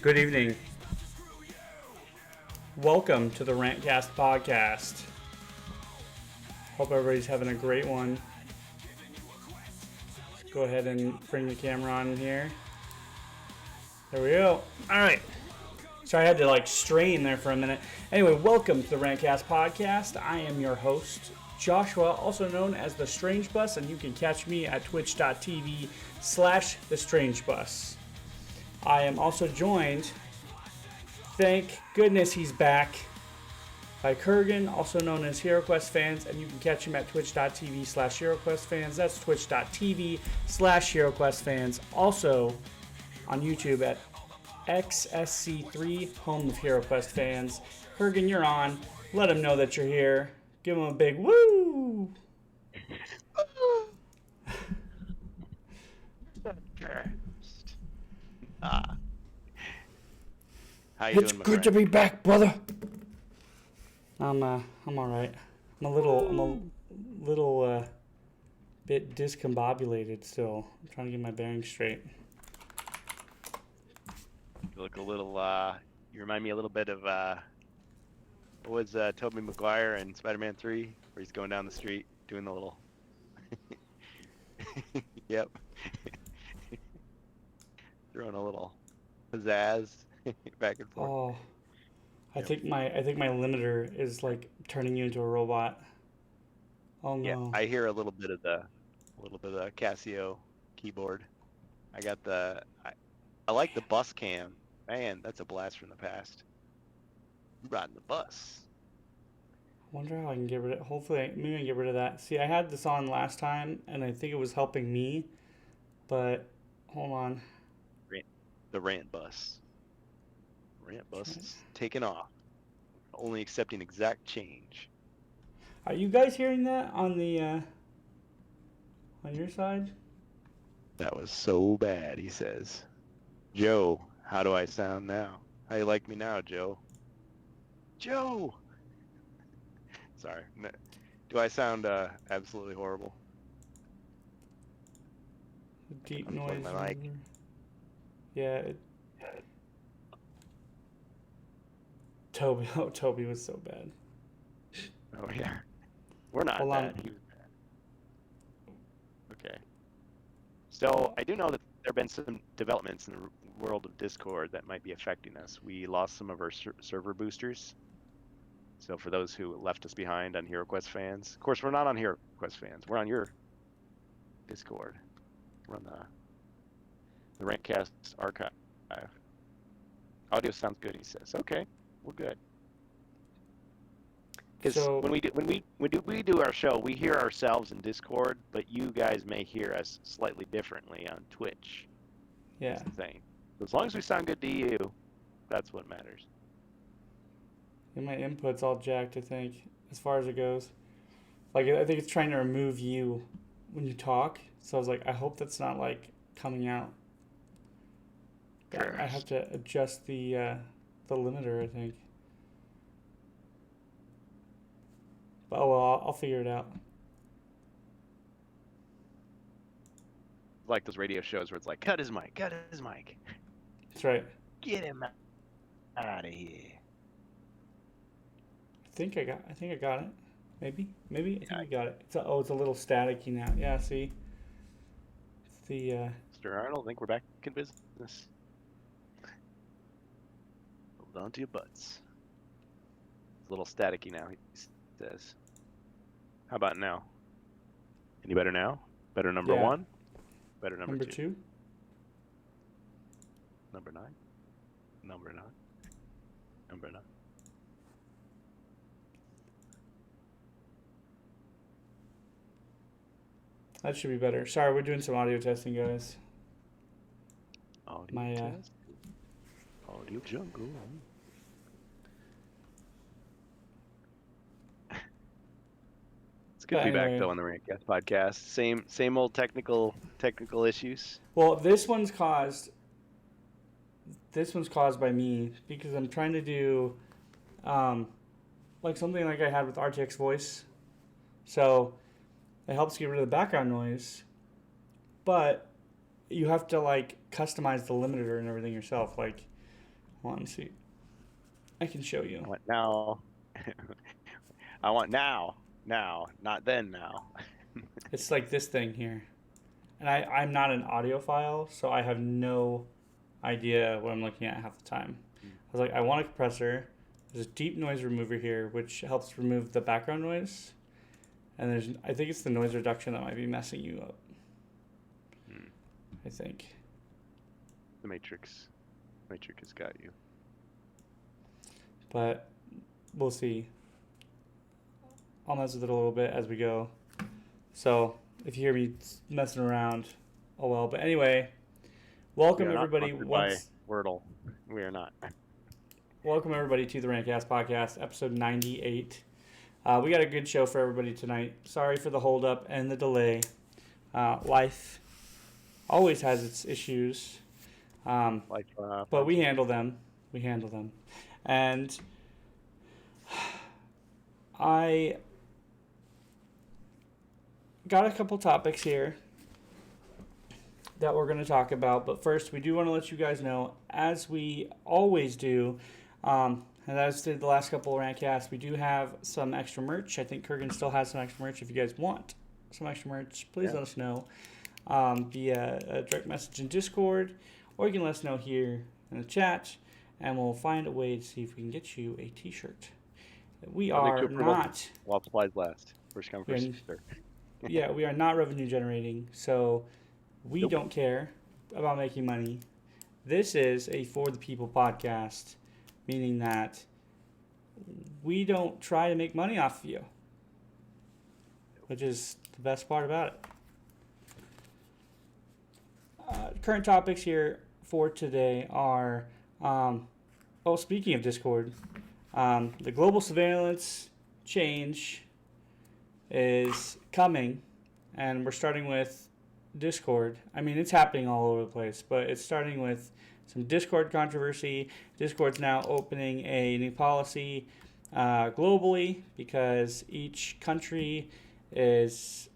Good evening. Welcome to the RantCastPodcast. Hope everybody's having a great one. Let's go ahead and bring the camera on here. There we go. All right. So I had to strain there for a minute. Anyway, welcome to the RantCastPodcast. I am your host, Joshua, also known as TheStrangeBus, and you can catch me at twitch.tv/TheStrangeBus. I am also joined, thank goodness he's back, by Kurgan, also known as HeroQuest Fans, and you can catch him at twitch.tv/HeroQuest Fans. That's twitch.tv/HeroQuest Fans. Also on YouTube at XSC3, home of HeroQuest Fans. Kurgan, you're on. Let him know that you're here. Give him a big woo! How you It's doing, my good friend? to be back, brother. I'm all right. I'm a little bit discombobulated still. I'm trying to get my bearings straight. You look a little. You remind me a little bit of what was Tobey Maguire in Spider-Man 3, where he's going down the street doing the little. Yep. Throwing a little pizzazz back and forth. Oh, I Yep. think my limiter is turning you into a robot. Oh no. Yeah, I hear a little bit of the Casio keyboard. I got I like the bus cam. Man, that's a blast from the past. You riding the bus. I wonder how I can get rid of. Hopefully, maybe I can get rid of that. See, I had this on last time, and I think it was helping me. But hold on. The rant bus. Rant bus is taking off. Only accepting exact change. Are you guys hearing that on the on your side? That was so bad, he says. Joe, how do I sound now? How you like me now, Joe? Joe! Sorry. Do I sound absolutely horrible? The deep Unplug noise. my mic. Yeah. Toby was so bad. Oh yeah. We're not Hold bad. on. He was bad. Okay. So I do know that there have been some developments in the world of Discord that might be affecting us. We lost some of our server boosters. So for those who left us behind on HeroQuest Fans, of course we're not on HeroQuest Fans. We're on your Discord. We're on the RantCast archive. Audio sounds good, he says. Okay, we're good. Because So when we do our show, we hear ourselves in Discord, but you guys may hear us slightly differently on Twitch. yeah, That's the thing. As long as we sound good to you, that's what matters. and my input's all jacked. I think as far as it goes. I think it's trying to remove you when you talk. So I was like, I hope that's not coming out. Sure. I have to adjust the limiter, I think. But oh well, I'll figure it out. Like those radio shows where it's like, cut his mic. That's right. Get him out of here. I think I got it. Maybe. I think Yeah. I got it. It's a little staticky now. Yeah, see. It's the Mr. Arnold, I think we're back in business. Hold on to your butts. It's a little staticky now, he says. How about now? Any better now? Better number Yeah. one? Better number two? two. Number nine? Number nine? Number nine? That should be better. Sorry, we're doing some audio testing, guys. Audio My, test. Audio jungle. It's good to be Anyway. back though on the RantCast podcast. Same old technical issues. Well, this one's caused by me because I'm trying to do something like I had with RTX voice. So it helps get rid of the background noise, but you have to customize the limiter and everything yourself. Hold on, see. I can show you. I want now. I want now. Now. Not then now. It's like this thing here. And I'm not an audiophile, so I have no idea what I'm looking at half the time. I was like, I want a compressor. There's a deep noise remover here, which helps remove the background noise. And I think it's the noise reduction that might be messing you up. I think. The Matrix has got you. But we'll see. I'll mess with it a little bit as we go. So if you hear me messing around, oh well. But anyway, welcome everybody. By Wordle. We are not. Welcome everybody to the RantCastPodcast, episode 98. We got a good show for everybody tonight. Sorry for the holdup and the delay. Life always has its issues, but we handle them. And I got a couple topics here that we're going to talk about. But first, we do want to let you guys know, as we always do, and as did the last couple of rantcasts, we do have some extra merch. I think Kurgan still has some extra merch. If you guys want some extra merch, please let us know via a direct message in Discord, or you can let us know here in the chat, and we'll find a way to see if we can get you a t-shirt. We are not... While supplies last. First come, first serve. Yeah, we are not revenue generating, so we don't care about making money. This is a for the people podcast, meaning that we don't try to make money off of you, which is the best part about it. Current topics here for today are, speaking of Discord, the global surveillance change is coming, and we're starting with Discord. I mean, it's happening all over the place, but it's starting with some Discord controversy. Discord's now opening a new policy globally because each country has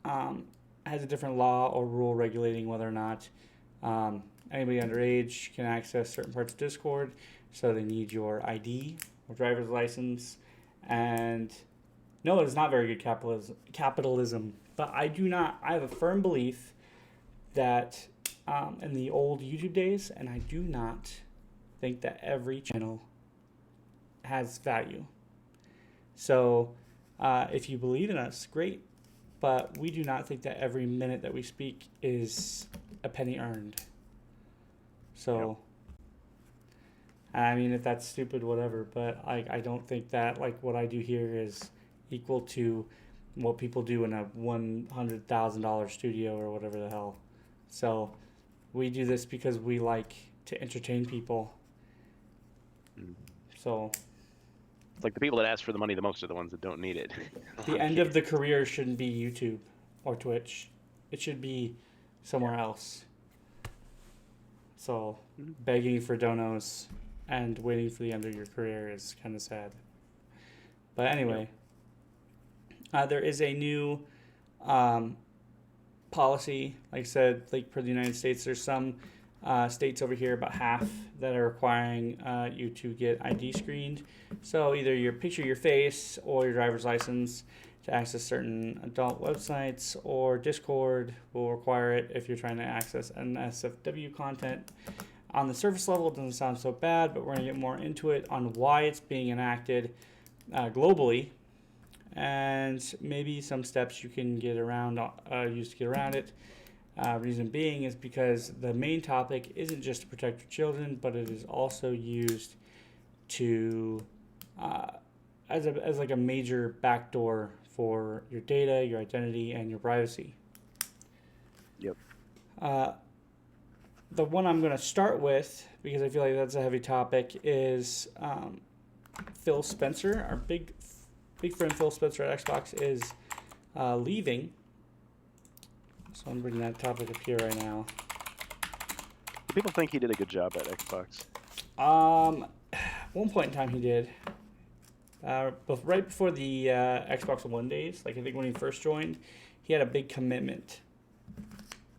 a different law or rule regulating whether or not anybody underage can access certain parts of Discord. So they need your ID or driver's license. And no, it is not very good capitalism. But I have a firm belief that in the old YouTube days, and I do not think that every channel has value. So if you believe in us, great. But we do not think that every minute that we speak is a penny earned. So, I mean, if that's stupid, whatever. But I don't think that what I do here is equal to what people do in a $100,000 studio or whatever the hell. So we do this because we like to entertain people. So it's like the people that ask for the money the most are the ones that don't need it. The end of the career shouldn't be YouTube or Twitch. It should be somewhere else. So begging for donos and waiting for the end of your career is kind of sad. But anyway, there is a new policy. Like I said, for the United States, there's some states over here, about half, that are requiring you to get ID screened. So either your picture, your face, or your driver's license to access certain adult websites, or Discord will require it if you're trying to access NSFW content. On the surface level, it doesn't sound so bad, but we're going to get more into it on why it's being enacted globally, and maybe some steps you can get around, use to get around it. Reason being is because the main topic isn't just to protect your children, but it is also used to as a major backdoor for your data, your identity, and your privacy. Yep. The one I'm going to start with, because I feel like that's a heavy topic, is Phil Spencer. Our big friend Phil Spencer at Xbox is leaving. So I'm bringing that topic up here right now. Do people think he did a good job at Xbox? One point in time he did. But right before the Xbox One days, I think when he first joined, he had a big commitment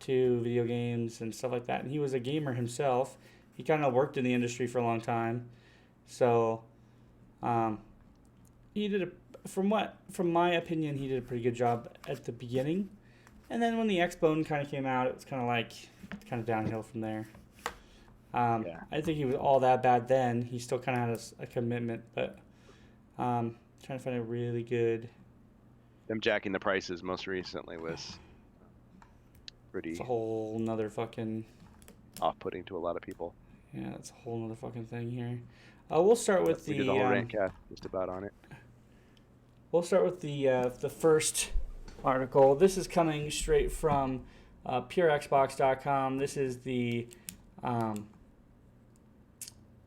to video games and stuff like that. And he was a gamer himself. he kind of worked in the industry for a long time. So he did from my opinion, he did a pretty good job at the beginning. And then when the X-Bone kind of came out, it was kind of downhill from there. I didn't think he was all that bad then. He still kind of had a commitment, but trying to find a really good. Them jacking the prices most recently was pretty. It's a whole nother fucking. Off-putting to a lot of people. Yeah, that's a whole nother fucking thing here. We'll start with we did the whole RantCast just about on it. We'll start with the first article. This is coming straight from purexbox.com. This is the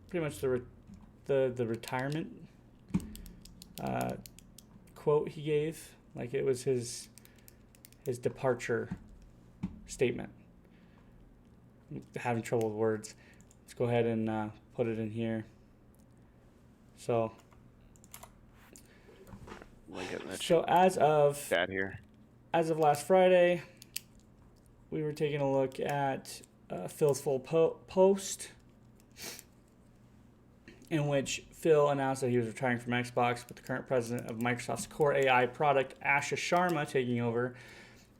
pretty much the retirement quote he gave. Like it was his departure statement. I'm having trouble with words. Let's go ahead and put it in here. So as of last Friday, we were taking a look at Phil's full post, in which Phil announced that he was retiring from Xbox, with the current president of Microsoft's core AI product, Asha Sharma, taking over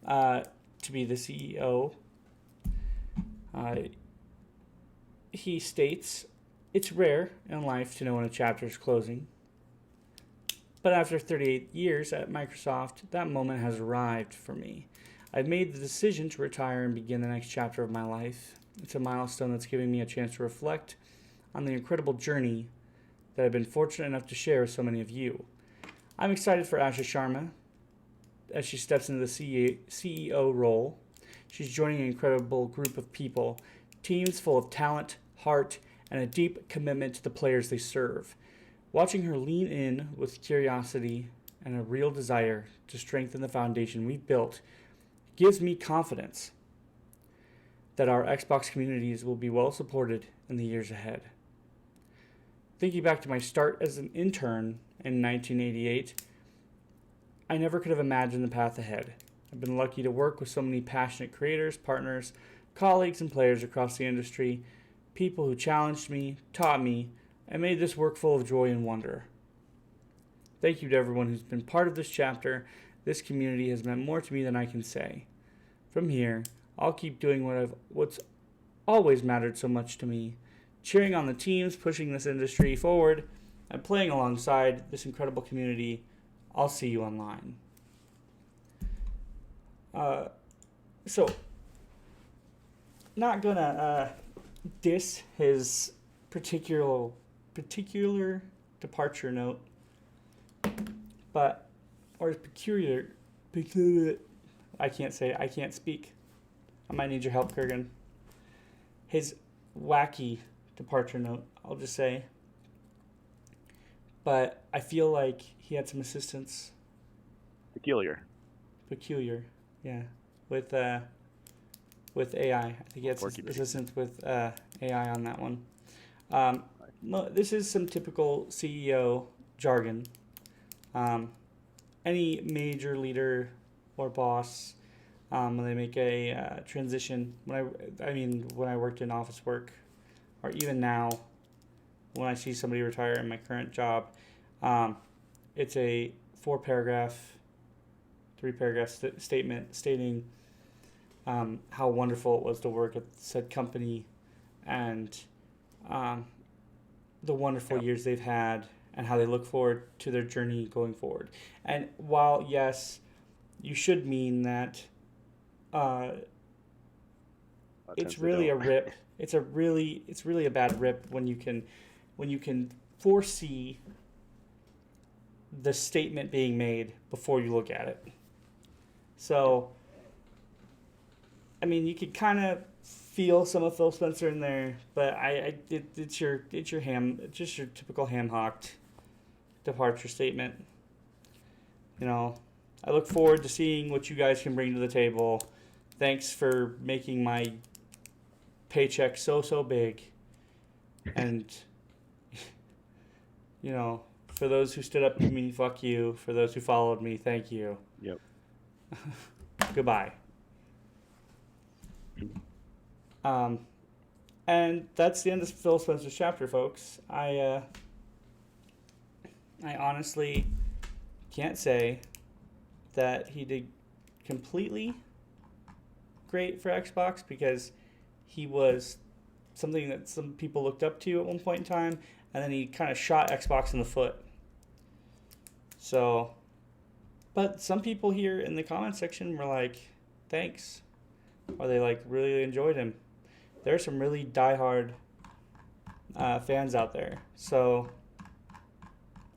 to be the CEO. He states, "It's rare in life to know when a chapter is closing. But after 38 years at Microsoft, that moment has arrived for me. I've made the decision to retire and begin the next chapter of my life. It's a milestone that's giving me a chance to reflect on the incredible journey that I've been fortunate enough to share with so many of you. I'm excited for Asha Sharma as she steps into the CEO role. She's joining an incredible group of people, teams full of talent, heart, and a deep commitment to the players they serve. Watching her lean in with curiosity and a real desire to strengthen the foundation we've built gives me confidence that our Xbox communities will be well supported in the years ahead." Thinking back to my start as an intern in 1988, I never could have imagined the path ahead. I've been lucky to work with so many passionate creators, partners, colleagues, and players across the industry, people who challenged me, taught me, and made this work full of joy and wonder. Thank you to everyone who's been part of this chapter. This community has meant more to me than I can say. From here, I'll keep doing what's always mattered so much to me, cheering on the teams pushing this industry forward and playing alongside this incredible community. I'll see you online. So, not gonna diss his particular departure note, or peculiar, I can't speak. I might need your help, Kurgan. His wacky departure note, I'll just say. But I feel like he had some assistance. Peculiar, yeah. With AI. I think he had some assistance with AI on that one. This is some typical CEO jargon. Any major leader or boss, when they make a transition, when I worked in office work, or even now, when I see somebody retire in my current job, it's a 3-paragraph statement stating how wonderful it was to work at said company and the wonderful years they've had and how they look forward to their journey going forward. And while, yes, you should mean that it's really a rip. It's really a bad rip when you can foresee the statement being made before you look at it. So, I mean, you could kind of feel some of Phil Spencer in there, but it's your typical ham-hocked departure statement. You know, I look forward to seeing what you guys can bring to the table. Thanks for making my paycheck so big. And, you know, for those who stood up to me, fuck you. For those who followed me, thank you. Yep. Goodbye. And that's the end of Phil Spencer's chapter, folks. I honestly can't say that he did completely great for Xbox, because he was something that some people looked up to at one point in time, and then he kind of shot Xbox in the foot. So, but some people here in the comment section were like, thanks, or they like really enjoyed him. There are some really diehard fans out there. So,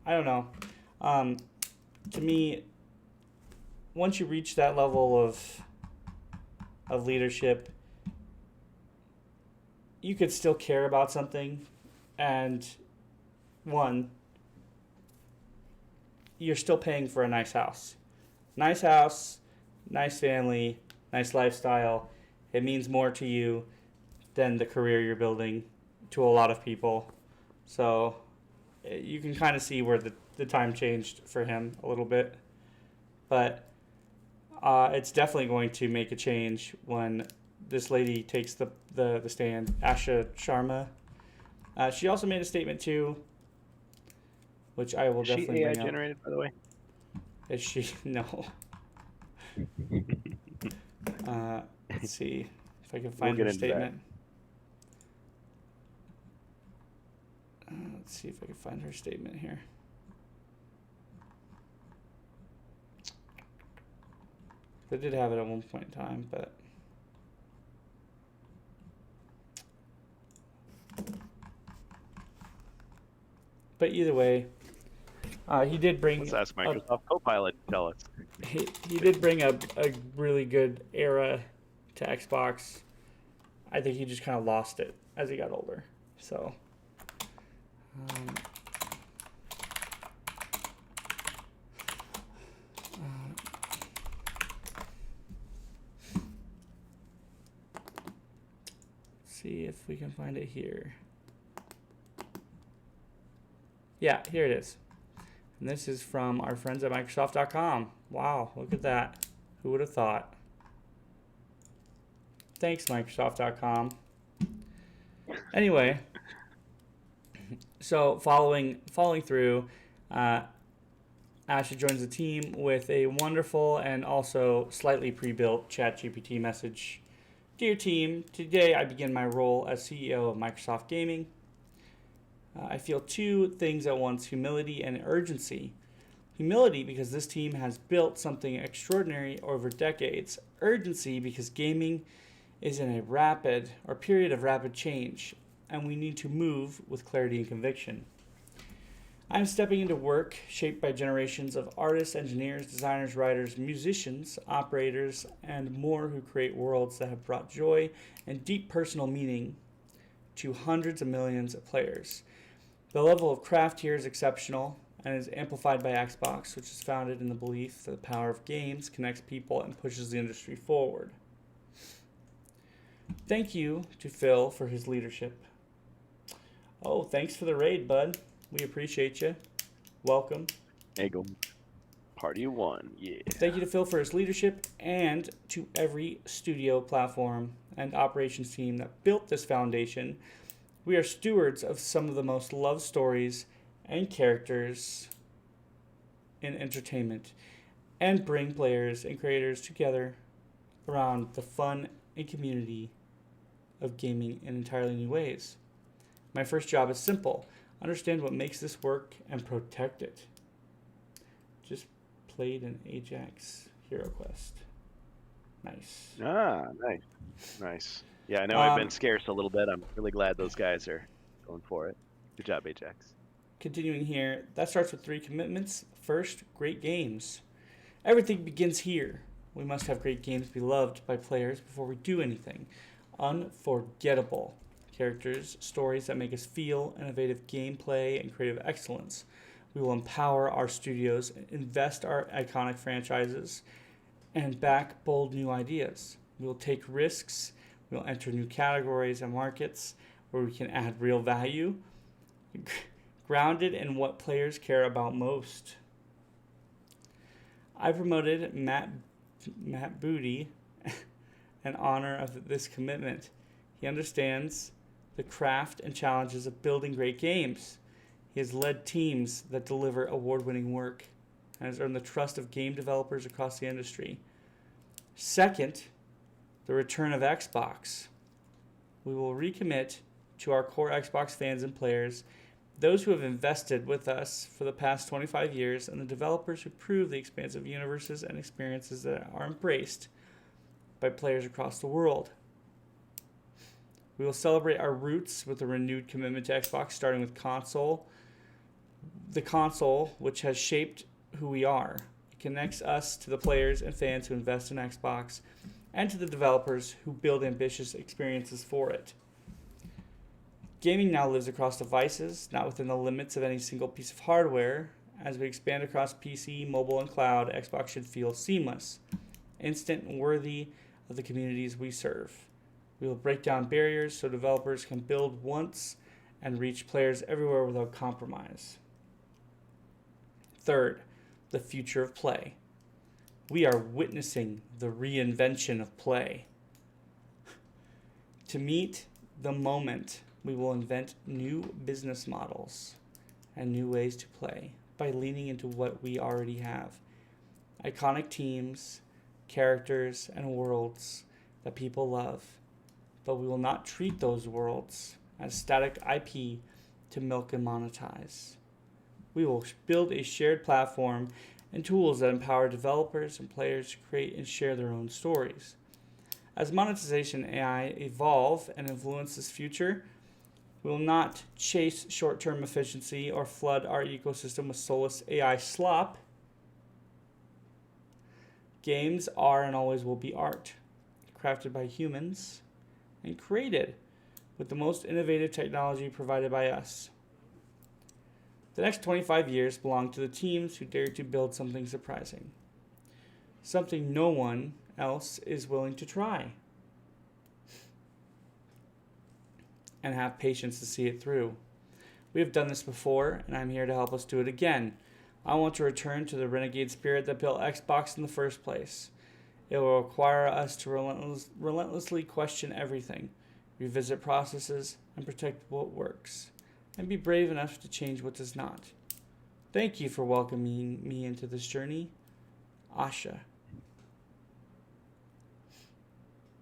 I don't know. To me, once you reach that level of leadership, you could still care about something, and one, you're still paying for a nice house. Nice house, nice family, nice lifestyle. It means more to you than the career you're building to a lot of people. So you can kind of see where the time changed for him a little bit. But it's definitely going to make a change when this lady takes the stand, Asha Sharma. She also made a statement too, which I will definitely AI bring up. generated, by the way? Is she? No. Let's see if I can find her statement. Let's see if I can find her statement here. I did have it at one point in time, but either way, he did bring. Let's ask Microsoft Copilot to tell us. He did bring a really good era to Xbox. I think he just kind of lost it as he got older. So. See if we can find it here. Yeah, here it is. And this is from our friends at Microsoft.com. Wow, look at that. Who would have thought? Thanks, Microsoft.com. Anyway, so following through, Asha joins the team with a wonderful and also slightly pre-built ChatGPT message. Dear team, today I begin my role as CEO of Microsoft Gaming. I feel two things at once: humility and urgency. Humility because this team has built something extraordinary over decades. Urgency because gaming is in a period of rapid change, and we need to move with clarity and conviction. I'm stepping into work shaped by generations of artists, engineers, designers, writers, musicians, operators, and more who create worlds that have brought joy and deep personal meaning to hundreds of millions of players. The level of craft here is exceptional and is amplified by Xbox, which is founded in the belief that the power of games connects people and pushes the industry forward. Thank you to Phil for his leadership. Oh, thanks for the raid, bud. We appreciate you. Welcome. There you go. Party one, yeah. Thank you to Phil for his leadership, and to every studio, platform, and operations team that built this foundation. We are stewards of some of the most loved stories and characters in entertainment, and bring players and creators together around the fun and community of gaming in entirely new ways. My first job is simple: understand what makes this work and protect it. Just played an Ajax HeroQuest. Nice. Nice. Yeah, I know I've been scarce a little bit. I'm really glad those guys are going for it. Good job, Ajax. Continuing here, that starts with 3 commitments. First, great games. Everything begins here. We must have great games beloved by players before we do anything. Unforgettable characters, stories that make us feel, innovative gameplay, and creative excellence. We will empower our studios, invest our iconic franchises, and back bold new ideas. We will take risks. We will enter new categories and markets where we can add real value, grounded in what players care about most. I promoted Matt Booty in honor of this commitment. He understands the craft and challenges of building great games. He has led teams that deliver award-winning work and has earned the trust of game developers across the industry. Second, the return of Xbox. We will recommit to our core Xbox fans and players, those who have invested with us for the past 25 years, and the developers who prove the expansive universes and experiences that are embraced by players across the world. We will celebrate our roots with a renewed commitment to Xbox, starting with the console, which has shaped who we are. It connects us to the players and fans who invest in Xbox and to the developers who build ambitious experiences for it. Gaming now lives across devices, not within the limits of any single piece of hardware. As we expand across PC, mobile, and cloud, Xbox should feel seamless, instant, and worthy of the communities we serve. We will break down barriers so developers can build once and reach players everywhere without compromise. Third, the future of play. We are witnessing the reinvention of play. To meet the moment, we will invent new business models and new ways to play by leaning into what we already have. Iconic teams, characters, and worlds that people love. But we will not treat those worlds as static IP to milk and monetize. We will build a shared platform and tools that empower developers and players to create and share their own stories. As monetization and AI evolve and influence this future, we will not chase short-term efficiency or flood our ecosystem with soulless AI slop. Games are and always will be art, crafted by humans and created with the most innovative technology provided by us. The next 25 years belong to the teams who dare to build something surprising, something no one else is willing to try, and have patience to see it through. We have done this before, and I'm here to help us do it again. I want to return to the renegade spirit that built Xbox in the first place. It will require us to relentlessly question everything, revisit processes, and protect what works, and be brave enough to change what does not. Thank you for welcoming me into this journey, Asha.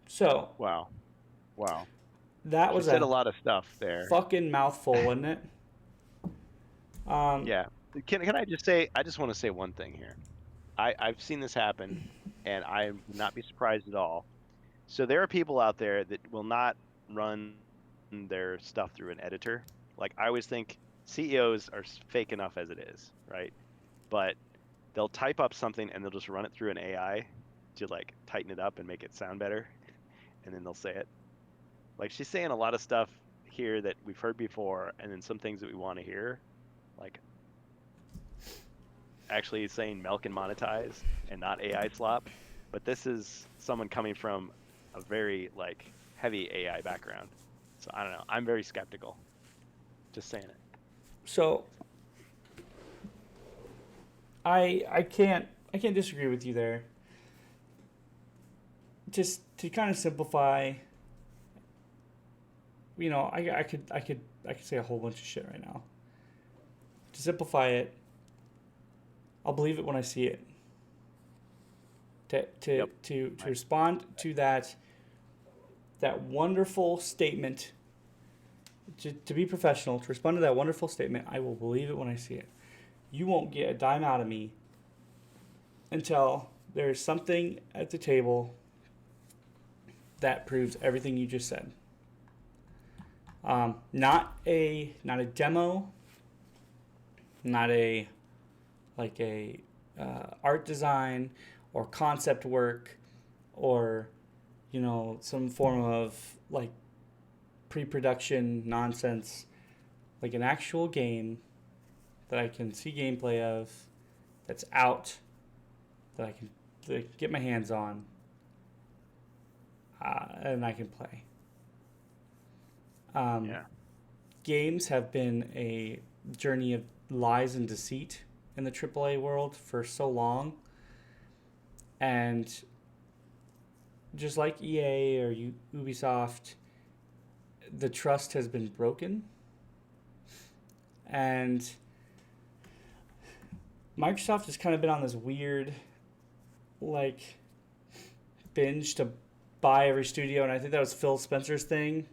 So, Wow. that She was said a a lot of stuff there. fucking mouthful, wasn't it? Yeah. Can I just say? I just want to say one thing here. I've seen this happen, and I would not be surprised at all. So there are people out there that will not run their stuff through an editor. Like, I always think CEOs are fake enough as it is, right? But they'll type up something and they'll just run it through an AI to like tighten it up and make it sound better, and then they'll say it. Like, she's saying a lot of stuff here that we've heard before, and then some things that we want to hear, like actually saying milk and monetize and not AI slop. But this is someone coming from a very like heavy AI background, so I don't know. I'm very skeptical. Just saying it. So, I can't disagree with you there. Just to kind of simplify, you know, I could say a whole bunch of shit right now. To simplify it, I'll believe it when I see it. To respond to that wonderful statement, to be professional, to respond to that wonderful statement, I will believe it when I see it. You won't get a dime out of me until there's something at the table that proves everything you just said. Not a demo, not a art design or concept work, or some form of like pre-production nonsense, like an actual game that I can see gameplay of, that's out, that I can get my hands on, and I can play. Games have been a journey of lies and deceit in the AAA world for so long, and just like EA or Ubisoft, the trust has been broken. And Microsoft has kind of been on this weird, like, binge to buy every studio, and I think that was Phil Spencer's thing.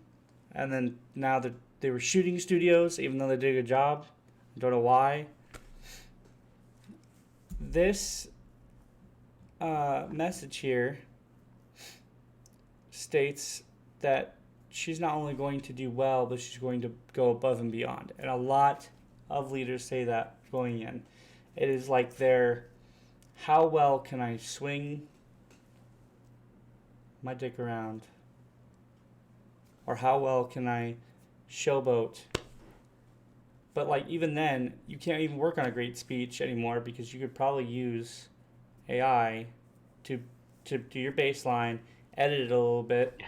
And then now that they were shooting studios, even though they did a good job. I don't know why. This message here states that she's not only going to do well, but she's going to go above and beyond. And a lot of leaders say that going in. It is like their, how well can I swing my dick around? Or how well can I showboat? But like even then, you can't even work on a great speech anymore because you could probably use AI to do your baseline, edit it a little bit,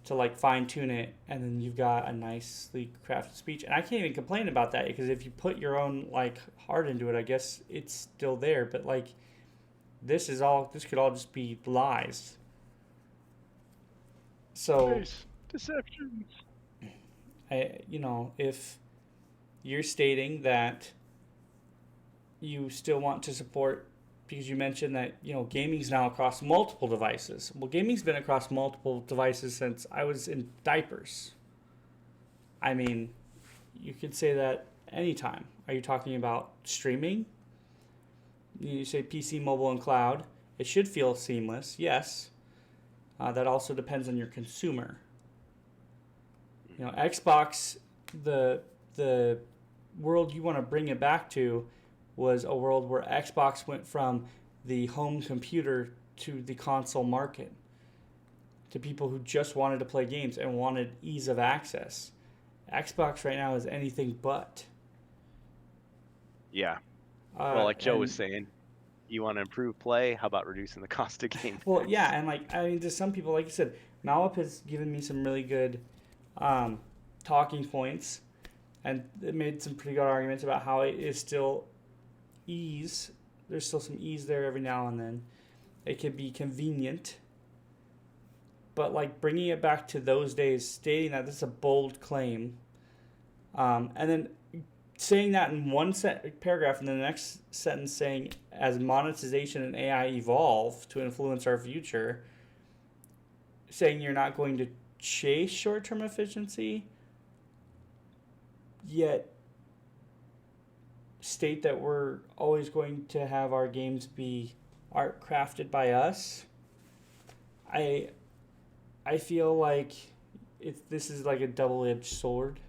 to like fine tune it, and then you've got a nicely crafted speech. And I can't even complain about that because if you put your own like heart into it, I guess it's still there. But like this could all just be lies. So deceptions. If you're stating that you still want to support, because you mentioned that, gaming's now across multiple devices. Well, gaming's been across multiple devices since I was in diapers. I mean, you could say that anytime. Are you talking about streaming? You say PC, mobile, and cloud. It should feel seamless, yes. That also depends on your consumer. Xbox, the world you want to bring it back to was a world where Xbox went from the home computer to the console market, to people who just wanted to play games and wanted ease of access. Xbox right now is anything but. Yeah. Well, like Joe was saying, you want to improve play? How about reducing the cost of games? Well, yeah, and to some people, like you said, Malip has given me some really good talking points, and it made some pretty good arguments about how it is still ease. There's still some ease there every now and then. It can be convenient, but like bringing it back to those days, stating that this is a bold claim, and then saying that in one paragraph, and then the next sentence saying, as monetization and AI evolve to influence our future, saying you're not going to chase short-term efficiency, yet state that we're always going to have our games be art crafted by us. I feel like this is like a double-edged sword.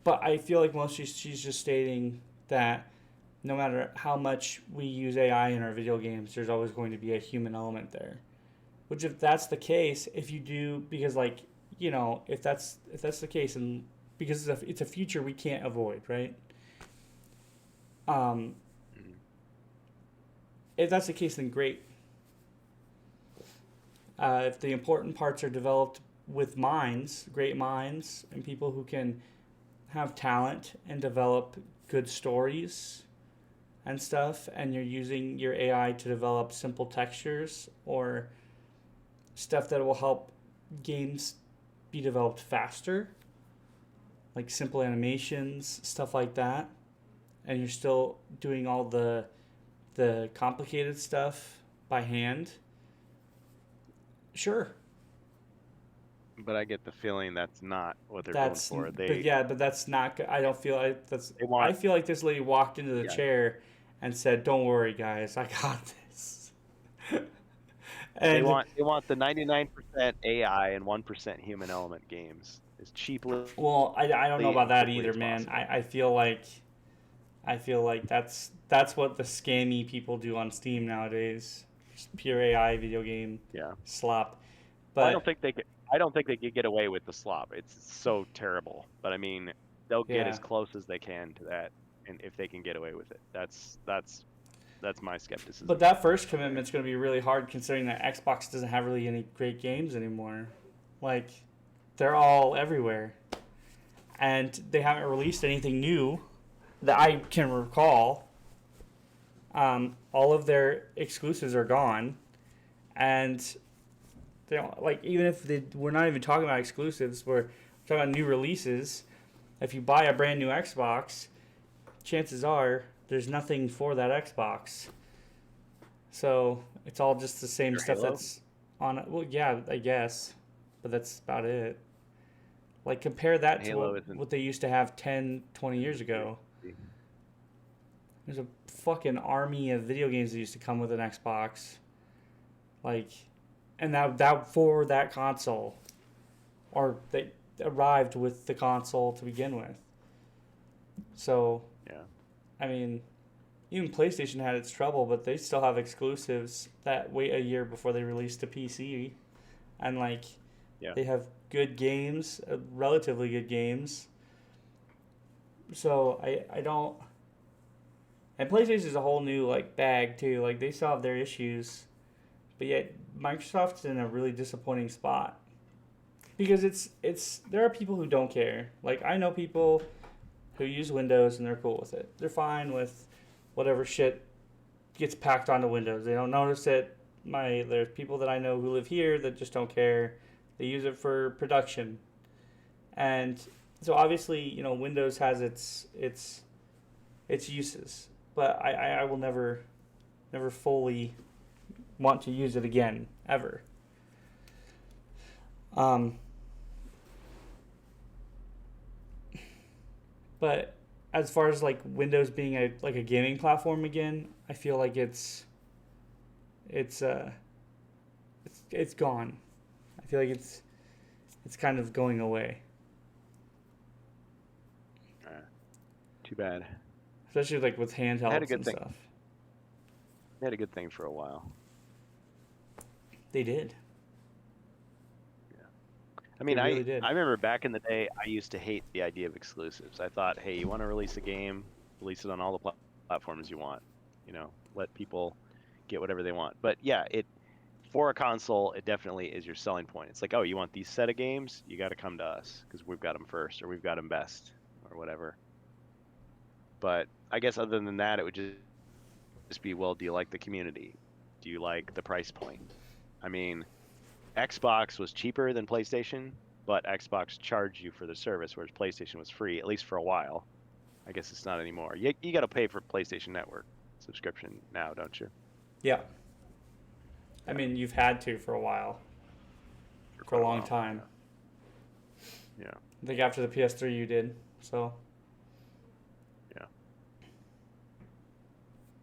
But I feel like mostly she's just stating that no matter how much we use AI in our video games, there's always going to be a human element there. Which, if that's the case, if you do, because if that's the case, and because it's a future we can't avoid, right? If that's the case, then great. If the important parts are developed with minds, great minds, and people who can have talent and develop good stories and stuff, and you're using your AI to develop simple textures or stuff that will help games be developed faster, like simple animations, stuff like that, and you're still doing all the complicated stuff by hand, sure. But I get the feeling that's not what they're going for. But that's not good. I don't feel like that's. I feel like this lady walked into the chair and said, "Don't worry, guys, I got this." And they want the 99% AI and 1% human element games as cheaply. Well, I don't know about that either, man. I feel like that's what the scammy people do on Steam nowadays. Just pure AI video game slop. But well, I don't think they could get away with the slop. It's so terrible. But I mean, they'll get as close as they can to that, and if they can get away with it, that's my skepticism. But that first commitment's going to be really hard, considering that Xbox doesn't have really any great games anymore. Like, they're all everywhere, and they haven't released anything new that I can recall. All of their exclusives are gone, and They don't, like, even if we're not even talking about exclusives, we're talking about new releases. If you buy a brand new Xbox, chances are there's nothing for that Xbox. So it's all just the same stuff Halo? that's on it. Well, yeah, I guess, but that's about it. Like, compare that to Halo isn't. what they used to have 10, 20 years ago. There's a fucking army of video games that used to come with an Xbox. Like, and that for that console. Or they arrived with the console to begin with. So, Yeah. I mean, even PlayStation had its trouble, but they still have exclusives that wait a year before they release to PC. And, like, Yeah. they have good games, relatively good games. So, I don't... And PlayStation is a whole new, like, bag, too. Like, they still have their issues. But yet, Microsoft's in a really disappointing spot. Because it's there are people who don't care. Like, I know people who use Windows and they're cool with it. They're fine with whatever shit gets packed onto Windows. They don't notice it. There's people that I know who live here that just don't care. They use it for production. And so obviously, you know, Windows has its uses. But I will never fully want to use it again, ever. But as far as like Windows being a gaming platform again, I feel like it's gone. I feel like it's kind of going away. Too bad. Especially like with handhelds and thing. stuff. They had a good thing for a while. They did. I mean, They really did. I remember back in the day, I used to hate the idea of exclusives. I thought, hey, you want to release a game, release it on all the platforms you want. You know, let people get whatever they want. But yeah, for a console, it definitely is your selling point. It's like, oh, you want these set of games? You got to come to us because we've got them first, or we've got them best, or whatever. But I guess other than that, it would just be, well, do you like the community? Do you like the price point? I mean, Xbox was cheaper than PlayStation, but Xbox charged you for the service, whereas PlayStation was free, at least for a while. I guess it's not anymore. You got to pay for PlayStation Network subscription now, don't you? Yeah. I mean, you've had to for a while. For a long time. Yeah. I think after the PS3 you did, so...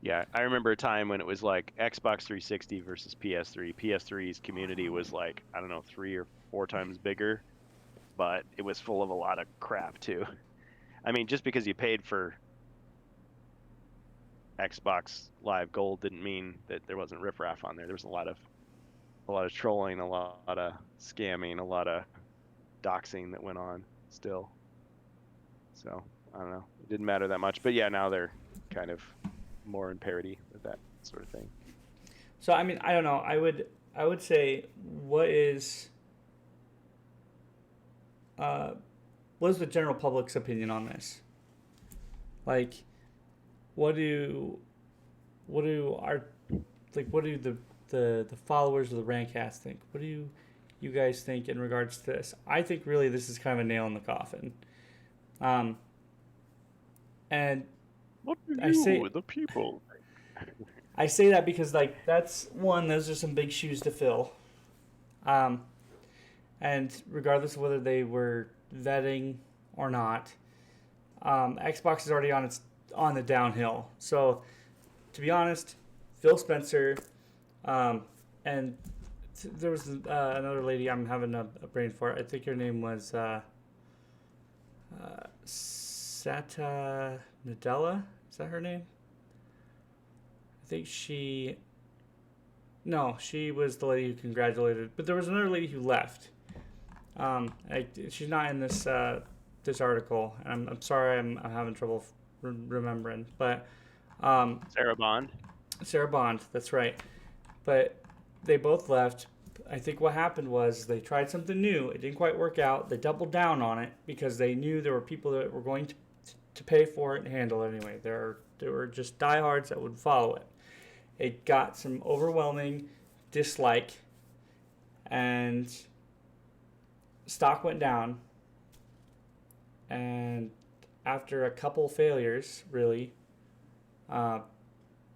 Yeah, I remember a time when it was like Xbox 360 versus PS3. PS3's community was like, I don't know, 3 or 4 times bigger, but it was full of a lot of crap too. I mean, just because you paid for Xbox Live Gold didn't mean that there wasn't riffraff on there. There was a lot of trolling, a lot of scamming, a lot of doxing that went on still. So, I don't know. It didn't matter that much, but yeah, now they're kind of more in parity with that sort of thing. So I mean, I don't know. I would say what is the general public's opinion on this? Like, what do the followers of the RantCast think? What do you guys think in regards to this? I think really this is kind of a nail in the coffin. And what do the people? I say that because, like, those are some big shoes to fill. And regardless of whether they were vetting or not, Xbox is already on the downhill. So, to be honest, Phil Spencer, and there was another lady, I'm having a brain fart. I think her name was Satya Nadella. Is that her name? I think she was the lady who congratulated. But there was another lady who left. She's not in this article. And I'm sorry, I'm having trouble remembering. But Sarah Bond. Sarah Bond, that's right. But they both left. I think what happened was they tried something new. It didn't quite work out. They doubled down on it because they knew there were people that were going to pay for it and handle it anyway. There were just diehards that would follow it. It got some overwhelming dislike, and stock went down. And after a couple failures, really,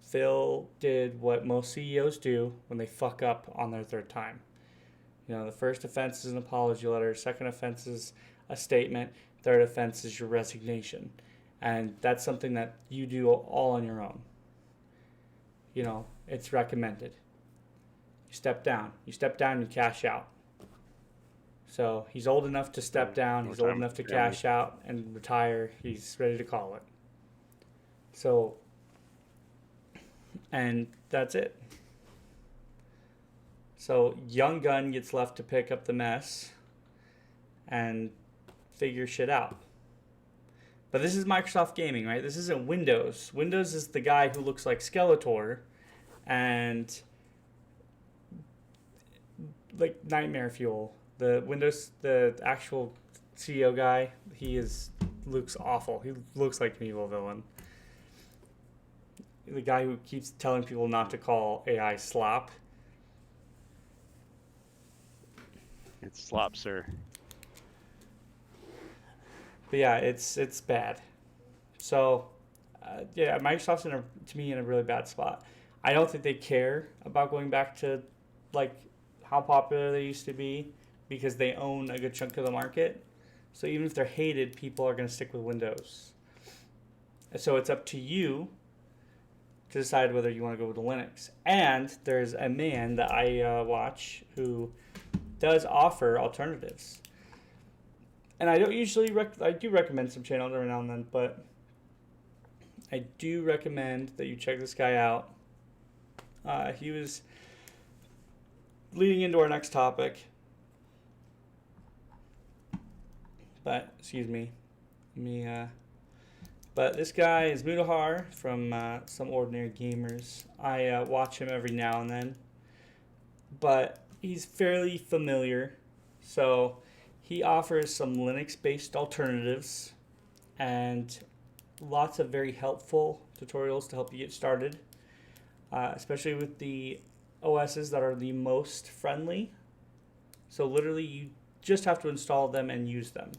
Phil did what most CEOs do when they fuck up on their third time. The first offense is an apology letter. Second offense is a statement. Third offense is your resignation. And that's something that you do all on your own. It's recommended. You step down. You cash out. So he's old enough to step down. He's old enough to cash out and retire. He's ready to call it. So, and that's it. So young gun gets left to pick up the mess and figure shit out. But this is Microsoft Gaming, right? This isn't Windows. Windows is the guy who looks like Skeletor and like Nightmare Fuel. The actual CEO guy, looks awful. He looks like an evil villain. The guy who keeps telling people not to call AI slop. It's slop, sir. But yeah, it's bad. So, Microsoft's to me in a really bad spot. I don't think they care about going back to like how popular they used to be because they own a good chunk of the market. So even if they're hated, people are going to stick with Windows. So it's up to you to decide whether you want to go with Linux. And there's a man that I watch who does offer alternatives. And I don't usually I do recommend some channels every now and then, but I do recommend that you check this guy out. He was leading into our next topic. But, excuse me. But this guy is Mudahar from Some Ordinary Gamers. I watch him every now and then. But he's fairly familiar. So he offers some Linux-based alternatives and lots of very helpful tutorials to help you get started, especially with the OSs that are the most friendly. So literally you just have to install them and use them.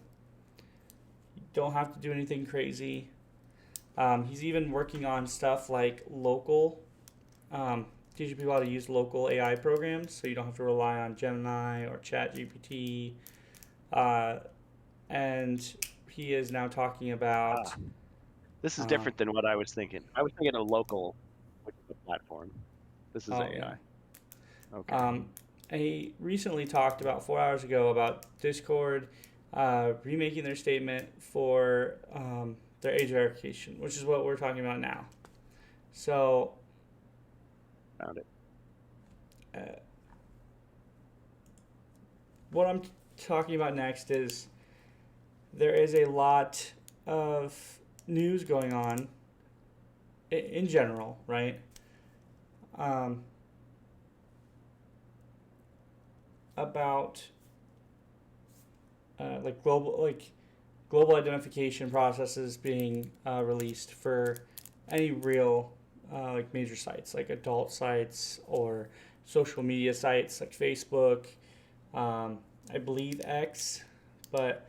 You don't have to do anything crazy. He's even working on stuff like teaching people how to use local AI programs so you don't have to rely on Gemini or ChatGPT. And he is now talking about... This is different than what I was thinking. I was thinking a local platform. This is AI. Yeah. Okay. He recently talked about 4 hours ago about Discord remaking their statement for their age verification, which is what we're talking about now. So... Found it. What I'm talking about next is there is a lot of news going on in general, right? About global identification processes being released for any real major sites, like adult sites or social media sites like Facebook, I believe X, but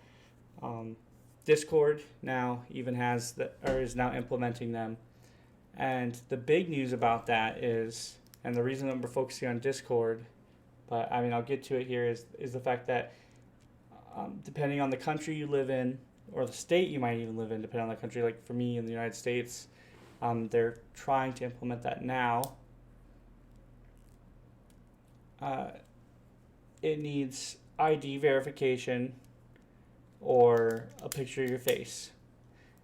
Discord now even is now implementing them. And the big news about that is, and the reason that we're focusing on Discord, but I mean I'll get to it here, is the fact that depending on the country you live in, or the state you might even live in, depending on the country, like for me in the United States, they're trying to implement that now. It needs ID verification or a picture of your face.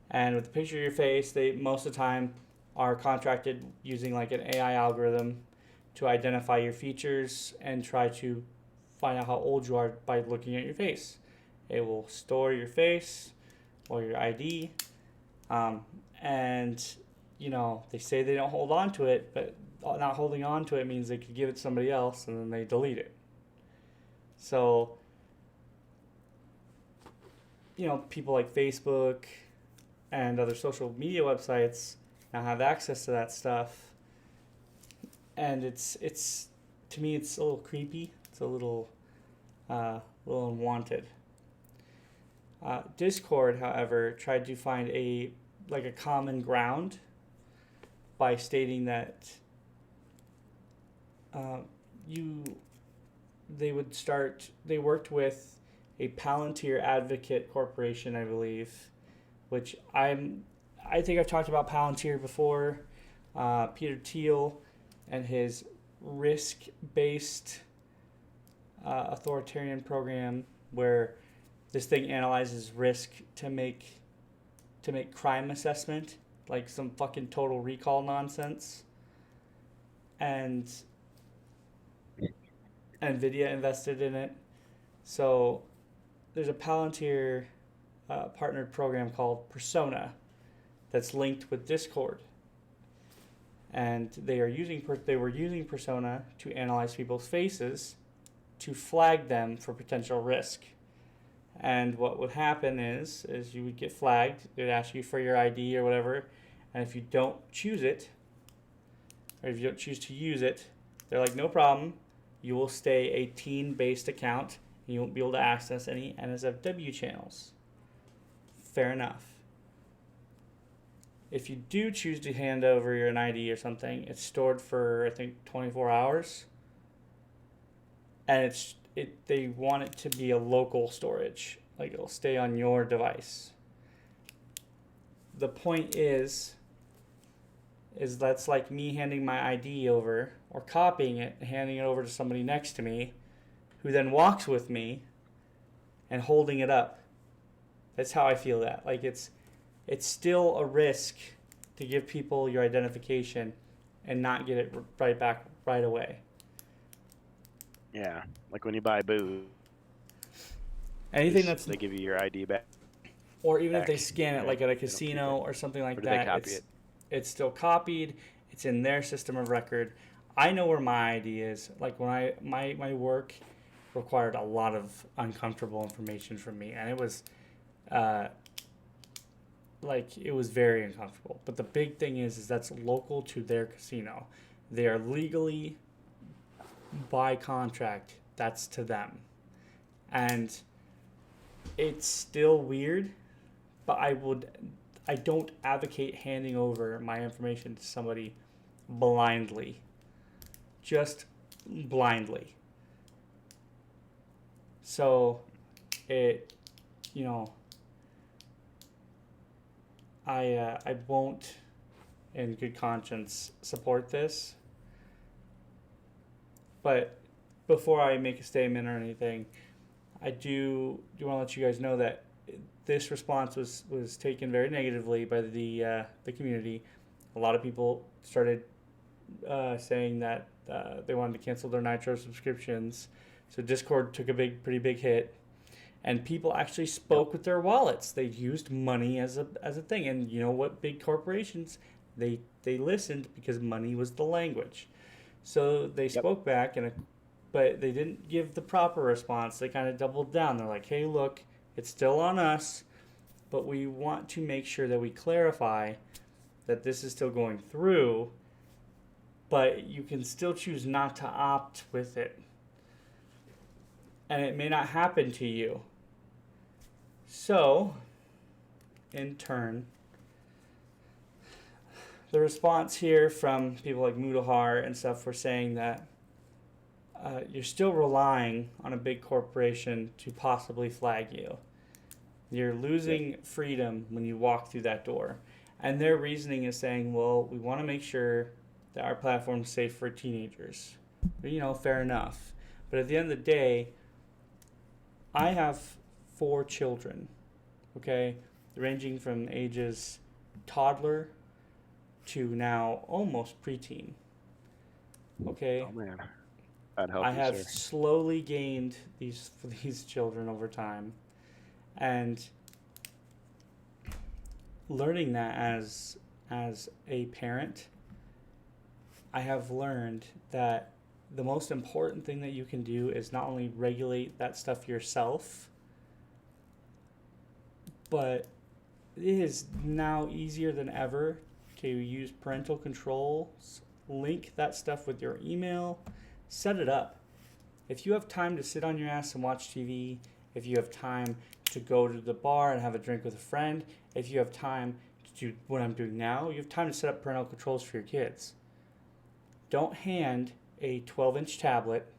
And with the picture of your face, they most of the time are contracted using like an AI algorithm to identify your features and try to find out how old you are by looking at your face. It will store your face or your ID, and they say they don't hold on to it, but not holding on to it means they could give it to somebody else and then they delete it. So, people like Facebook and other social media websites now have access to that stuff. And it's to me, it's a little creepy. It's a little little unwanted. Discord, however, tried to find a common ground by stating that you they worked with a Palantir Advocate Corporation, I believe, which I think I've talked about Palantir before. Peter Thiel and his risk-based authoritarian program, where this thing analyzes risk to make crime assessment, like some fucking Total Recall nonsense. And Nvidia invested in it. So there's a Palantir partnered program called Persona that's linked with Discord, and they were using Persona to analyze people's faces to flag them for potential risk. And what would happen is you would get flagged. They'd ask you for your ID or whatever, and if you don't choose it, or if you don't choose to use it, they're like, no problem. You will stay a teen-based account, and you won't be able to access any NSFW channels. Fair enough. If you do choose to hand over an ID or something, it's stored for, I think, 24 hours. And they want it to be a local storage. Like, it'll stay on your device. The point is that's like me handing my ID over, or copying it and handing it over to somebody next to me, who then walks with me and holding it up. That's how I feel that. Like, it's still a risk to give people your identification and not get it right back right away. Yeah, like when you buy booze. Anything they give you your ID back. Or even if they scan it, like at a casino or something like that, it's still copied. It's in their system of record. I know where my ID is. Like, when my work required a lot of uncomfortable information from me, and it was very uncomfortable. But the big thing is that's local to their casino. They are legally, by contract, that's to them. And it's still weird, but I don't advocate handing over my information to somebody blindly. Just blindly. So I won't, in good conscience, support this. But before I make a statement or anything, I do want to let you guys know that this response was taken very negatively by the community. A lot of people started saying that they wanted to cancel their Nitro subscriptions. So Discord took a pretty big hit, and people actually spoke with their wallets. They used money as a thing, and you know what? Big corporations, they listened because money was the language. So they spoke back, but they didn't give the proper response. They kind of doubled down. They're like, hey, look, it's still on us, but we want to make sure that we clarify that this is still going through, but you can still choose not to opt with it. And it may not happen to you. So, in turn, the response here from people like Mudahar and stuff were saying that you're still relying on a big corporation to possibly flag you. You're losing freedom when you walk through that door. And their reasoning is saying, well, we want to make sure that our platform is safe for teenagers. Fair enough. But at the end of the day, I have 4 children, okay, ranging from ages toddler to now almost preteen. Okay. Oh man, that helps. I have slowly gained these children over time, and learning that as a parent, I have learned that the most important thing that you can do is not only regulate that stuff yourself, but it is now easier than ever to use parental controls, link that stuff with your email, set it up. If you have time to sit on your ass and watch TV, if you have time to go to the bar and have a drink with a friend, if you have time to do what I'm doing now, you have time to set up parental controls for your kids. Don't hand a 12-inch tablet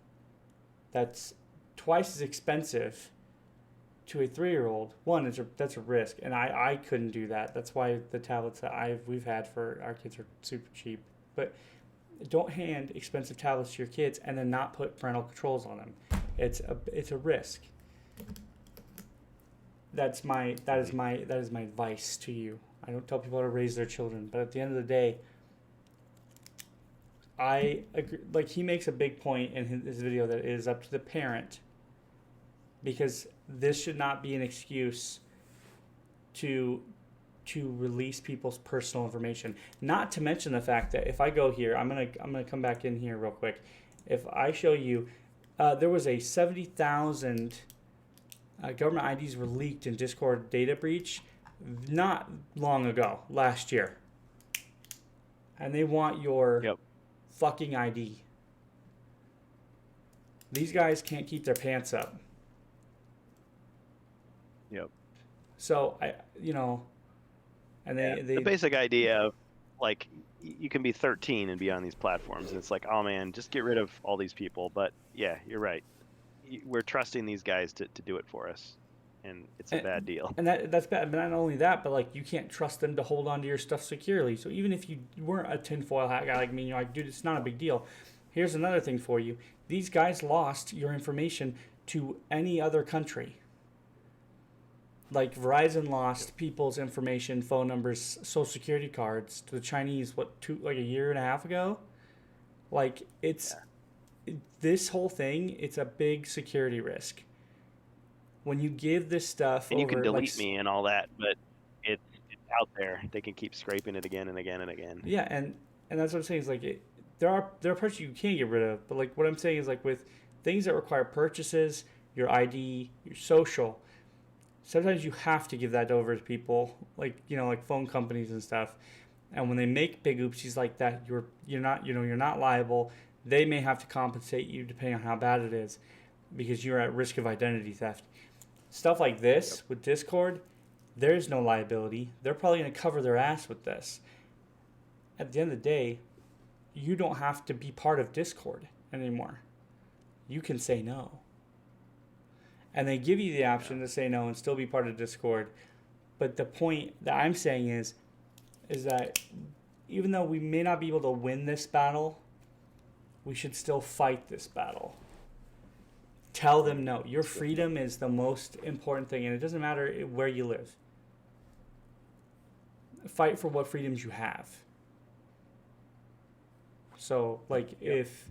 that's twice as expensive to a 3-year-old. One, that's a risk, and I couldn't do that. That's why the tablets that we've had for our kids are super cheap. But don't hand expensive tablets to your kids and then not put parental controls on them. It's a risk. That is my advice to you. I don't tell people how to raise their children, but at the end of the day, I agree. Like, he makes a big point in his video that it is up to the parent, because this should not be an excuse to release people's personal information. Not to mention the fact that if I go here, I'm gonna come back in here real quick. If I show you, there was a 70,000 government IDs were leaked in Discord data breach not long ago, last year, and they want your fucking ID. These guys can't keep their pants up. Yep. So and they the basic idea of, like, you can be 13 and be on these platforms, and it's like, oh man, just get rid of all these people. But yeah, you're right. We're trusting these guys to do it for us, and it's a bad deal. And that's bad. But not only that, but like, you can't trust them to hold on to your stuff securely. So even if you weren't a tinfoil hat guy like me, you're like, dude, it's not a big deal. Here's another thing for you. These guys lost your information to any other country. Like, Verizon lost people's information, phone numbers, social security cards to the Chinese, a year and a half ago? Like, this whole thing, it's a big security risk. When you give this stuff and you can delete me and all that, but it's out there. They can keep scraping it again and again and again. Yeah, and that's what I'm saying is, like, there are parts you can't get rid of, but like, what I'm saying is, like, with things that require purchases, your ID, your social, sometimes you have to give that over to people, like phone companies and stuff. And when they make big oopsies like that, you're not liable. They may have to compensate you depending on how bad it is, because you're at risk of identity theft. Stuff like this with Discord, there's no liability. They're probably going to cover their ass with this. At the end of the day, you don't have to be part of Discord anymore. You can say no. And they give you the option to say no and still be part of Discord. But the point that I'm saying is that even though we may not be able to win this battle, we should still fight this battle. Tell them no. Your freedom is the most important thing, and it doesn't matter where you live. Fight for what freedoms you have. So, like, if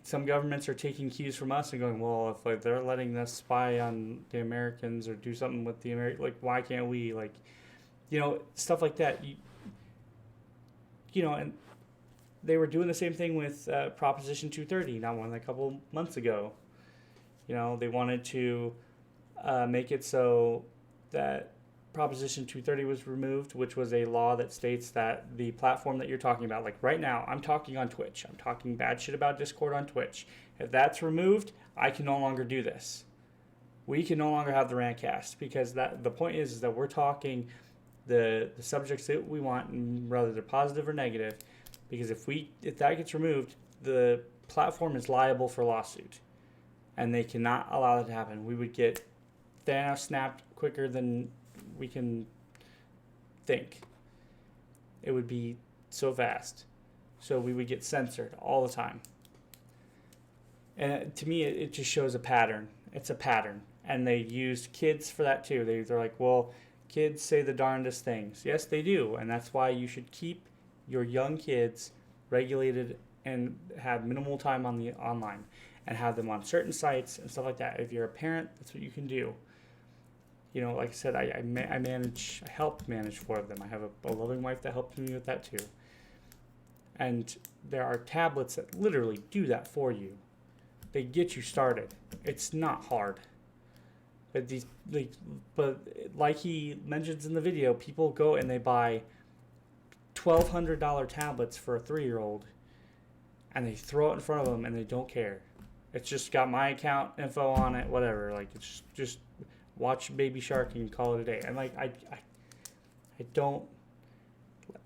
some governments are taking cues from us and going, well, if like they're letting us spy on the Americans or do something with the like, why can't we? Like, stuff like that. And they were doing the same thing with Proposition 230, a couple months ago. They wanted to make it so that Proposition 230 was removed, which was a law that states that the platform that you're talking about, like right now, I'm talking on Twitch. I'm talking bad shit about Discord on Twitch. If that's removed, I can no longer do this. We can no longer have the RantCast, because the point is that we're talking the subjects that we want, whether they're positive or negative. Because if that gets removed, the platform is liable for lawsuit, and they cannot allow that to happen. We would get Thanos snapped quicker than we can think. It would be so fast. So we would get censored all the time. And to me, it just shows a pattern. It's a pattern. And they used kids for that too. They're like, well, kids say the darndest things. Yes, they do. And that's why you should keep your young kids regulated and have minimal time on the online, and have them on certain sites and stuff like that. If you're a parent, that's what you can do. Like I said, I help manage 4 of them. I have a loving wife that helps me with that too. And there are tablets that literally do that for you. They get you started. It's not hard. But like he mentions in the video, people go and they buy $1,200 tablets for a 3-year-old, and they throw it in front of them and they don't care. It's just got my account info on it, whatever. Like it's just watch Baby Shark and call it a day. And like I don't.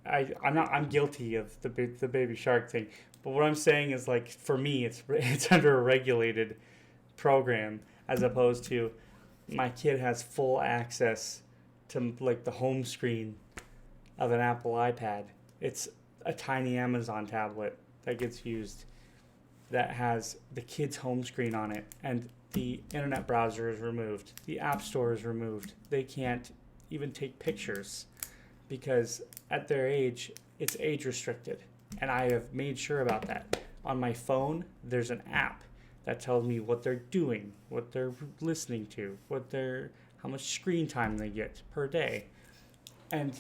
I'm not. I'm guilty of the Baby Shark thing. But what I'm saying is like for me, it's under a regulated program as opposed to my kid has full access to like the home screen of an Apple iPad. It's a tiny Amazon tablet that gets used that has the kid's home screen on it, and the internet browser is removed. The app store is removed. They can't even take pictures because at their age, it's age restricted. And I have made sure about that. On my phone, there's an app that tells me what they're doing, what they're listening to, how much screen time they get per day. And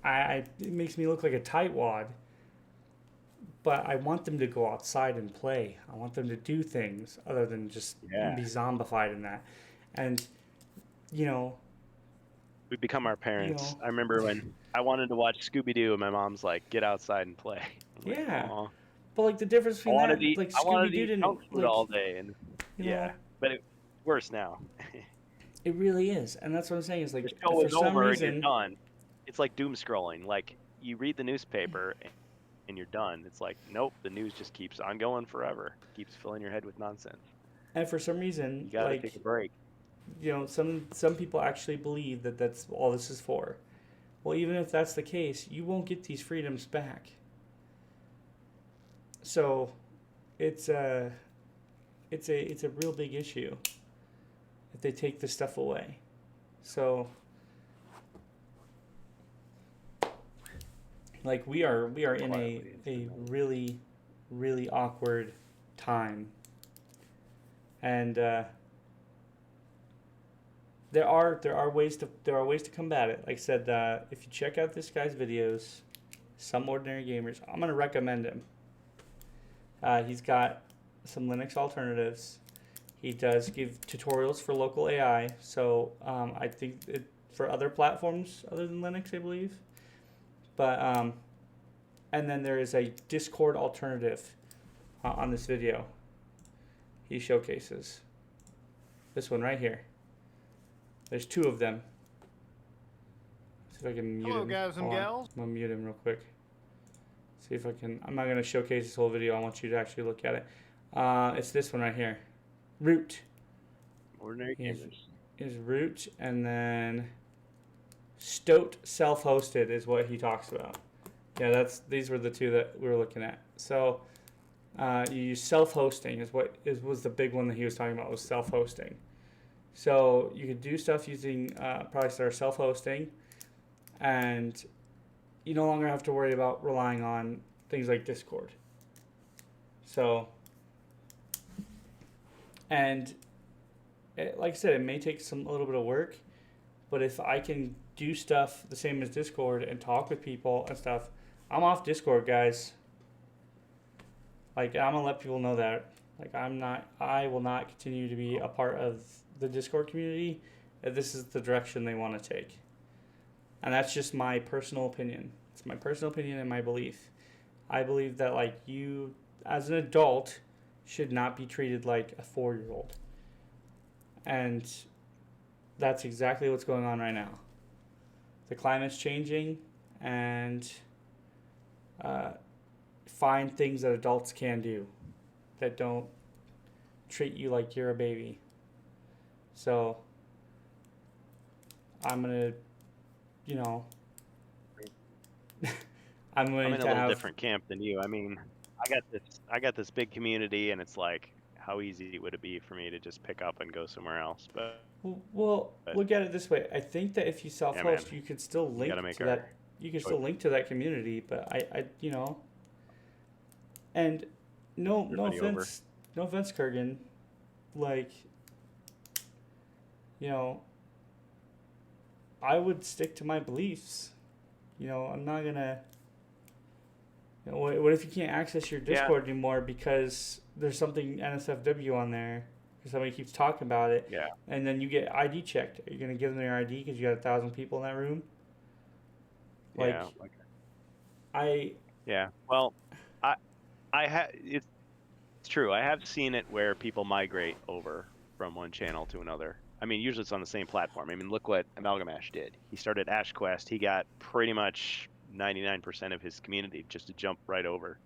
it makes me look like a tightwad, but I want them to go outside and play. I want them to do things other than just be zombified in that. And, we become our parents. I remember when I wanted to watch Scooby-Doo and my mom's like, get outside and play. Yeah. But like the difference between I that, like Scooby-Doo didn't junk food all day. And but it's worse now. It really is. And that's what I'm saying is like the show is over reason, and you're done. It's like doom scrolling. Like you read the newspaper and you're done. It's like, nope, the news just keeps on going forever. Keeps filling your head with nonsense. And for some reason, you gotta take a break. Some people actually believe that that's all this is for. Well, even if that's the case, you won't get these freedoms back. So, it's a real big issue if they take this stuff away. So, like we are in a really, really awkward time, and there are ways to combat it. Like I said, if you check out this guy's videos, Some Ordinary Gamers, I'm gonna recommend him. He's got some Linux alternatives. He does give tutorials for local AI. So I think for other platforms other than Linux, I believe. But and then there is a Discord alternative on this video. He showcases this one right here. There's two of them. See if I can mute him. Hello, guys and gals. I'm gonna mute him real quick. See if I can. I'm not gonna showcase this whole video. I want you to actually look at it. It's this one right here. Root. Ordinary Gamers. Is Root, and then Stoat self-hosted is what he talks about. Yeah, these were the two that we were looking at. So you use self-hosting was the big one that he was talking about, was self-hosting. So you could do stuff using products that are self-hosting, and you no longer have to worry about relying on things like Discord. So, and like I said, it may take a little bit of work, but if I can do stuff the same as Discord and talk with people and stuff, I'm off Discord, guys. Like, I'm gonna let people know that. Like, I will not continue to be a part of the Discord community if this is the direction they want to take. And that's just my personal opinion. It's my personal opinion and my belief. I believe that, like, you, as an adult, should not be treated like a 4-year-old. And that's exactly what's going on right now. The climate's changing, and find things that adults can do that don't treat you like you're a baby. So I'm gonna, I'm in a little different camp than you. I mean, I got this big community, and it's like, how easy would it be for me to just pick up and go somewhere else? But look at it this way. I think that if you self-host, you could still link to that. You can still link to that community, but I and no offense, Kurgan, like, I would stick to my beliefs. I'm not gonna. What if you can't access your Discord anymore because there's something NSFW on there? Because somebody keeps talking about it. Yeah. And then you get ID checked. Are you gonna give them their ID because you got 1,000 people in that room? Well, I had It's true. I have seen it where people migrate over from one channel to another. I mean, usually it's on the same platform. I mean, look what Amalgamash did. He started AshQuest. He got pretty much 99% of his community just to jump right over.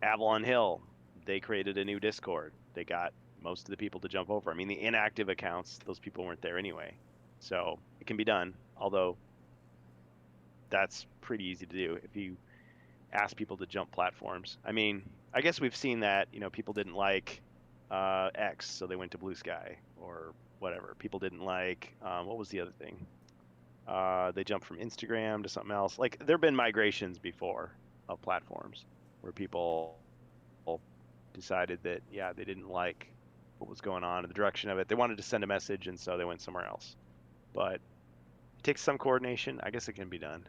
Avalon Hill, they created a new Discord. They got most of the people to jump over. I mean, the inactive accounts, those people weren't there anyway. So it can be done, although that's pretty easy to do if you ask people to jump platforms. I mean, I guess we've seen that, people didn't like X, so they went to Blue Sky or whatever. People didn't like, what was the other thing? They jumped from Instagram to something else. Like, there have been migrations before of platforms where people decided that, yeah, they didn't like what was going on in the direction of it. They wanted to send a message, and so they went somewhere else. But it takes some coordination. I guess it can be done.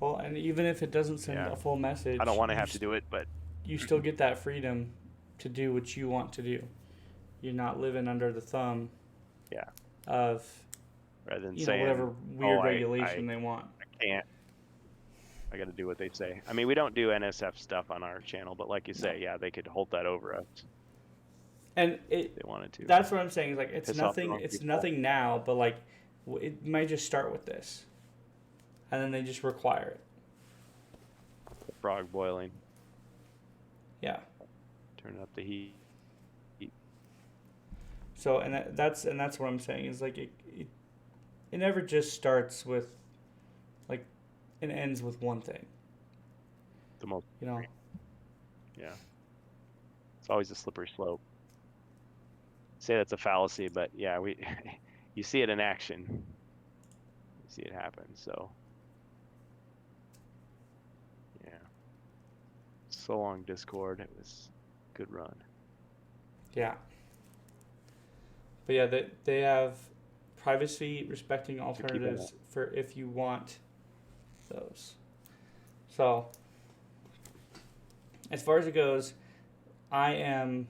Well, and even if it doesn't send a full message, I don't want to have to do it, but you still get that freedom to do what you want to do. You're not living under the thumb of rather than saying whatever weird regulation they want. I can't. I got to do what they say. I mean, we don't do NSF stuff on our channel, but like you say, yeah, they could hold that over us. And if they wanted to. That's what I'm saying. Is like it's nothing. It's nothing now, but like it might just start with this, and then they just require it. The frog boiling. Yeah. Turn up the heat. So that's what I'm saying is like it never just starts with like it ends with one thing. The most. Yeah. It's always a slippery slope. Say that's a fallacy, but yeah, you see it in action. You see it happen. So yeah. So long, Discord. It was a good run. Yeah. But yeah, they have privacy respecting alternatives for if you want those. So as far as it goes, I am,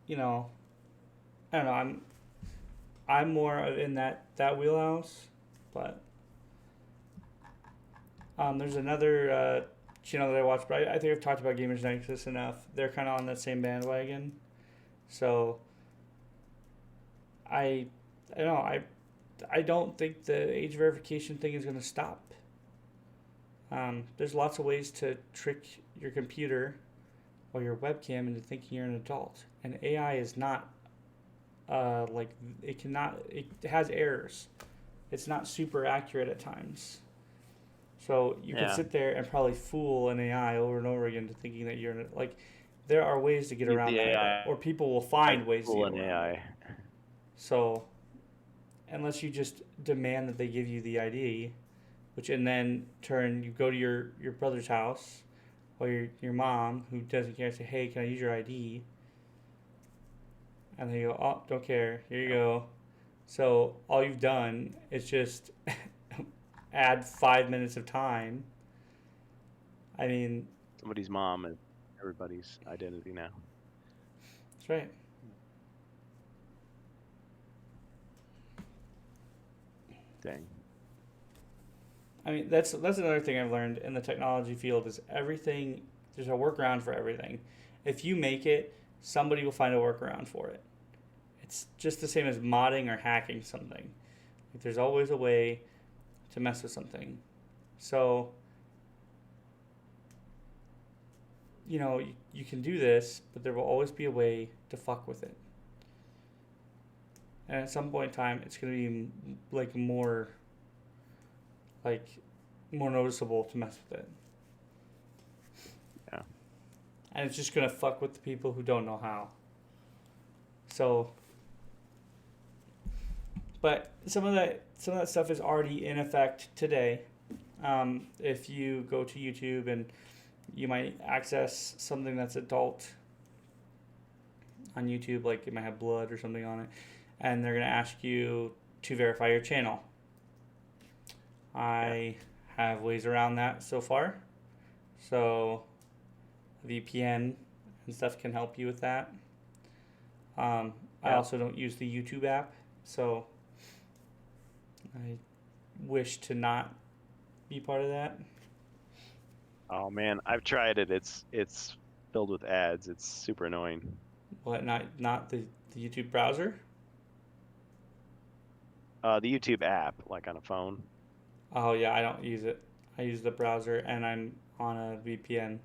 I don't know, I'm more in that wheelhouse, but there's another channel that I watch, but I think I've talked about Gamers Nexus enough. They're kind of on that same bandwagon, so I don't know, I don't think the age verification thing is going to stop. There's lots of ways to trick your computer or your webcam into thinking you're an adult, and AI is not it has errors. It's not super accurate at times. So you can sit there and probably fool an AI over and over again to thinking that you're there are ways to get around that, AI, or people will find ways to get around AI. it. So unless you just demand that they give you the ID, which in then turn you go to your brother's house or your mom who doesn't care, say, hey, can I use your ID? And they go, oh, don't care, here you go. So all you've done is just add 5 minutes of time. I mean, somebody's mom is everybody's identity now. That's right. Dang. I mean, that's another thing I've learned in the technology field is everything, there's a workaround for everything. If you make it, somebody will find a workaround for it. It's just the same as modding or hacking something. Like, there's always a way to mess with something. So, you can do this, but there will always be a way to fuck with it. And at some point in time, it's going to be more noticeable to mess with it. Yeah. And it's just going to fuck with the people who don't know how. So, but some of that stuff is already in effect today. If you go to YouTube and you might access something that's adult on YouTube, like it might have blood or something on it, and they're going to ask you to verify your channel. I have ways around that so far. So VPN and stuff can help you with that. I also don't use the YouTube app, so I wish to not be part of that. Oh man, I've tried it. It's filled with ads. It's super annoying. What? Not the YouTube browser? The YouTube app, like on a phone. Oh yeah, I don't use it. I use the browser, and I'm on a VPN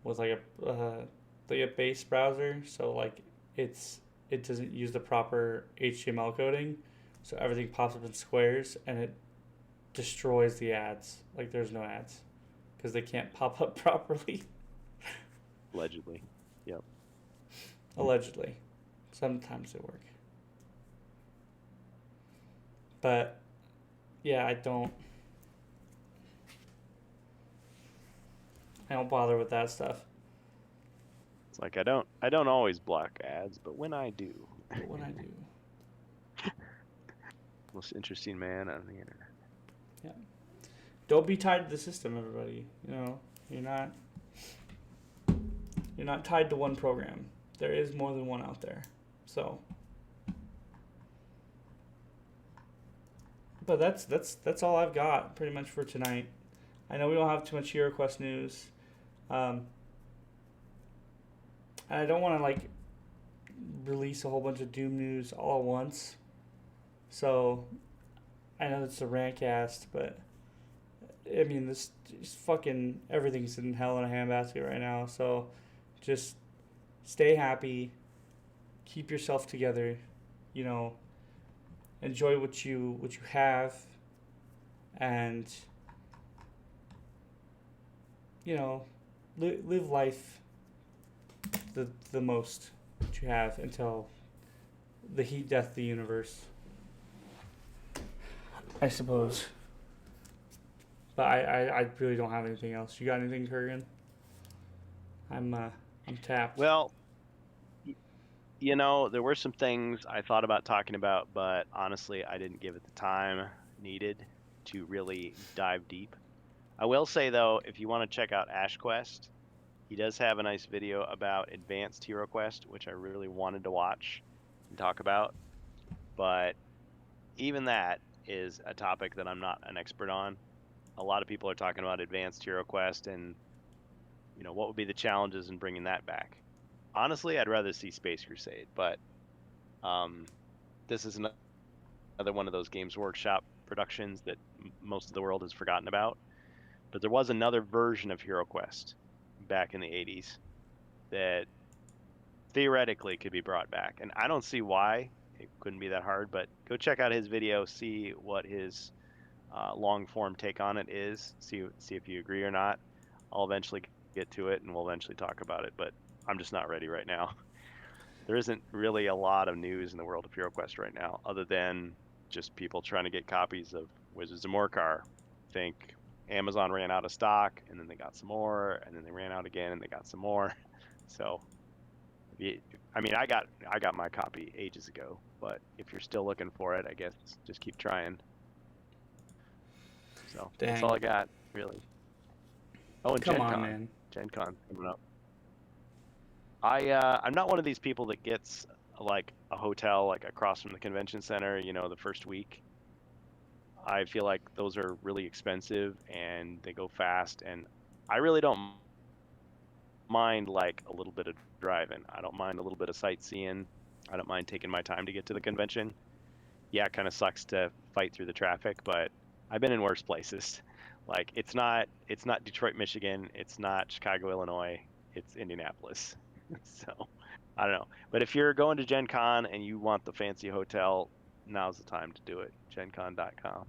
with like a base browser. So like it doesn't use the proper HTML coding, so everything pops up in squares, and it destroys the ads. Like there's no ads because they can't pop up properly. Allegedly. Yep. Allegedly, sometimes they work, but yeah, I don't bother with that stuff. It's like I don't always block ads, but when I do, But when I do, most interesting man on the internet. yeah, don't be tied to the system, everybody. You're not you're not tied to one program. There is more than one out there. So, but that's all I've got pretty much for tonight. I know we don't have too much HeroQuest news, and I don't want to like release a whole bunch of Doom news all at once. So I know it's a rantcast, but I mean this just fucking everything's in hell in a handbasket right now. So just stay happy, keep yourself together, you know, enjoy what you have, and live life the most that you have until the heat death of the universe, I suppose. But I really don't have anything else. You got anything, Kurgan? I'm tapped. Well, there were some things I thought about talking about, but honestly, I didn't give it the time needed to really dive deep. I will say though, if you want to check out AshQuest, he does have a nice video about advanced HeroQuest, which I really wanted to watch and talk about. But even that is a topic that I'm not an expert on. A lot of people are talking about advanced HeroQuest and what would be the challenges in bringing that back. Honestly, I'd rather see Space Crusade, but this is another one of those Games Workshop productions that most of the world has forgotten about. But there was another version of HeroQuest back in the 80s that theoretically could be brought back, and I don't see why it couldn't be that hard. But go check out his video, see what his long form take on it is, see if you agree or not. I'll eventually get to it, and we'll eventually talk about it, but I'm just not ready right now. There isn't really a lot of news in the world of HeroQuest right now, other than just people trying to get copies of Wizards of Morcar. I think Amazon ran out of stock, and then they got some more, and then they ran out again, and they got some more. So, I mean, I got my copy ages ago, but if you're still looking for it, I guess just keep trying. So that's all I got, really. Oh, and Come Gen on, Con. man. Gen Con coming up. I'm not one of these people that gets like a hotel like across from the convention center, the first week. I feel like those are really expensive and they go fast, and I really don't mind like a little bit of driving. I don't mind a little bit of sightseeing. I don't mind taking my time to get to the convention. Yeah, it kind of sucks to fight through the traffic, but I've been in worse places. Like it's not Detroit, Michigan, it's not Chicago, Illinois, it's Indianapolis. So, I don't know. But if you're going to Gen Con and you want the fancy hotel, now's the time to do it. GenCon.com.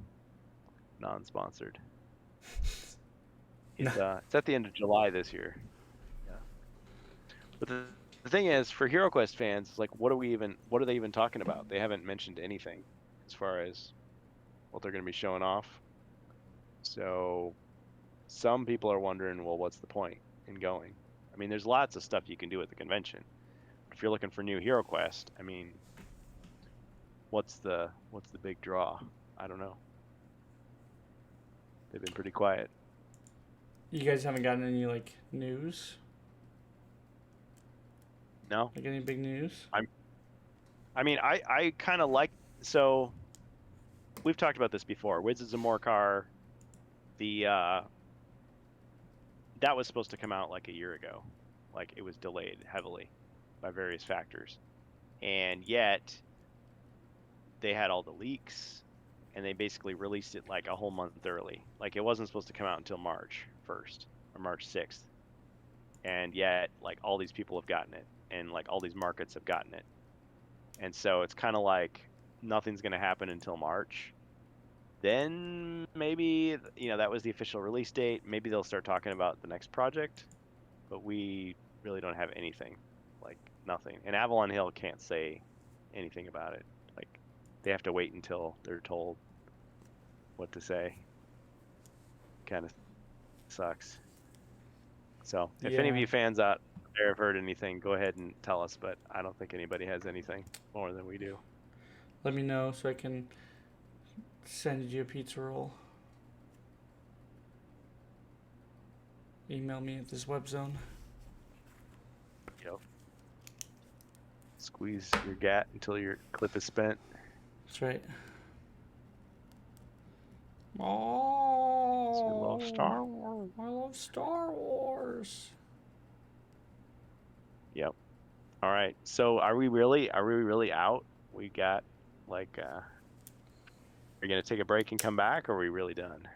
Non-sponsored. It's at the end of July this year. Yeah. But the thing is, for HeroQuest fans, it's like, what are they even talking about? They haven't mentioned anything as far as what they're going to be showing off. So some people are wondering, well, what's the point in going? I mean, there's lots of stuff you can do at the convention. If you're looking for new HeroQuest, I mean, what's the big draw? I don't know. They've been pretty quiet. You guys haven't gotten any like news? No. Like any big news? I kind of like, so we've talked about this before. Wizards of Morcar, the that was supposed to come out like a year ago. Like, it was delayed heavily by various factors. And yet they had all the leaks, and they basically released it like a whole month early. Like, it wasn't supposed to come out until March 1st or March 6th. And yet, like, all these people have gotten it, and like all these markets have gotten it. And so it's kind of like nothing's going to happen until March. Then maybe, that was the official release date. Maybe they'll start talking about the next project, but we really don't have anything, like nothing. And Avalon Hill can't say anything about it. Like, they have to wait until they're told what to say. Kind of sucks. So if any of you fans out there have heard anything, go ahead and tell us, but I don't think anybody has anything more than we do. Let me know so I can send you a pizza roll. Email me at this web zone. Yep. Squeeze your gat until your clip is spent. That's right. Oh, you love Star Wars. I love Star Wars. Yep. All right. So are we really out? We got like are you gonna take a break and come back, or are we really done?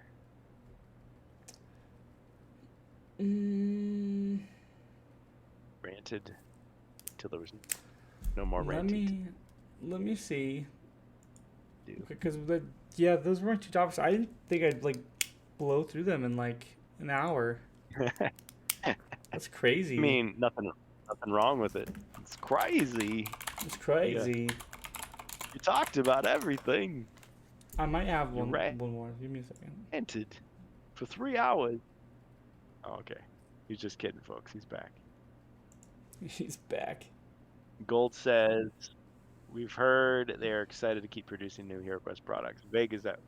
Ranted till there was no more ranting. Let me see. Because those weren't two topics. I didn't think I'd like blow through them in like an hour. That's crazy. I mean, nothing wrong with it. It's crazy. It's crazy. Yeah. You talked about everything. I might have one more. Give me a second. Ranted for 3 hours. Oh, okay. He's just kidding, folks. He's back. He's back. Gold says, we've heard they're excited to keep producing new HeroQuest products. Vague is that?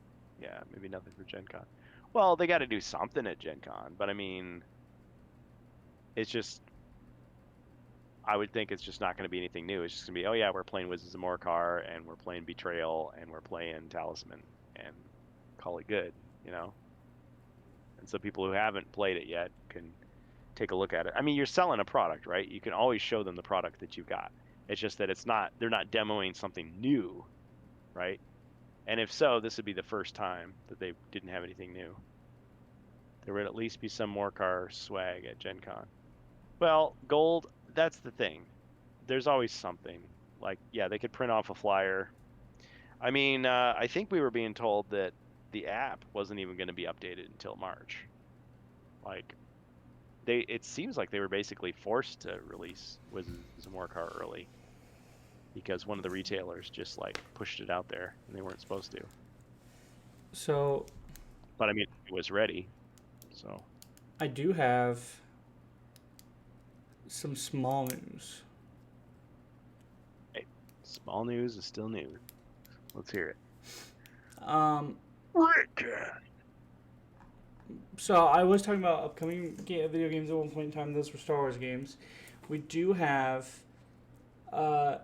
Yeah, maybe nothing for Gen Con. Well, they got to do something at Gen Con, but I mean, it's just, I would think it's just not going to be anything new. It's just going to be, oh yeah, we're playing Wizards of Morcar, and we're playing Betrayal, and we're playing Talisman, and call it good, And so people who haven't played it yet can take a look at it. I mean, you're selling a product, right? You can always show them the product that you've got. It's just that they're not demoing something new, right? And if so, this would be the first time that they didn't have anything new. There would at least be some Morcar swag at Gen Con. Well, Gold, that's the thing. There's always something. Like, yeah, they could print off a flyer. I mean, I think we were being told that the app wasn't even going to be updated until March. Like, it seems like they were basically forced to release Wizards of Morcar early because one of the retailers just like pushed it out there and they weren't supposed to. So, but I mean, it was ready. So I do have some small news. Hey, small news is still news. Let's hear it. So I was talking about upcoming video games at one point in time. Those were Star Wars games. We do have an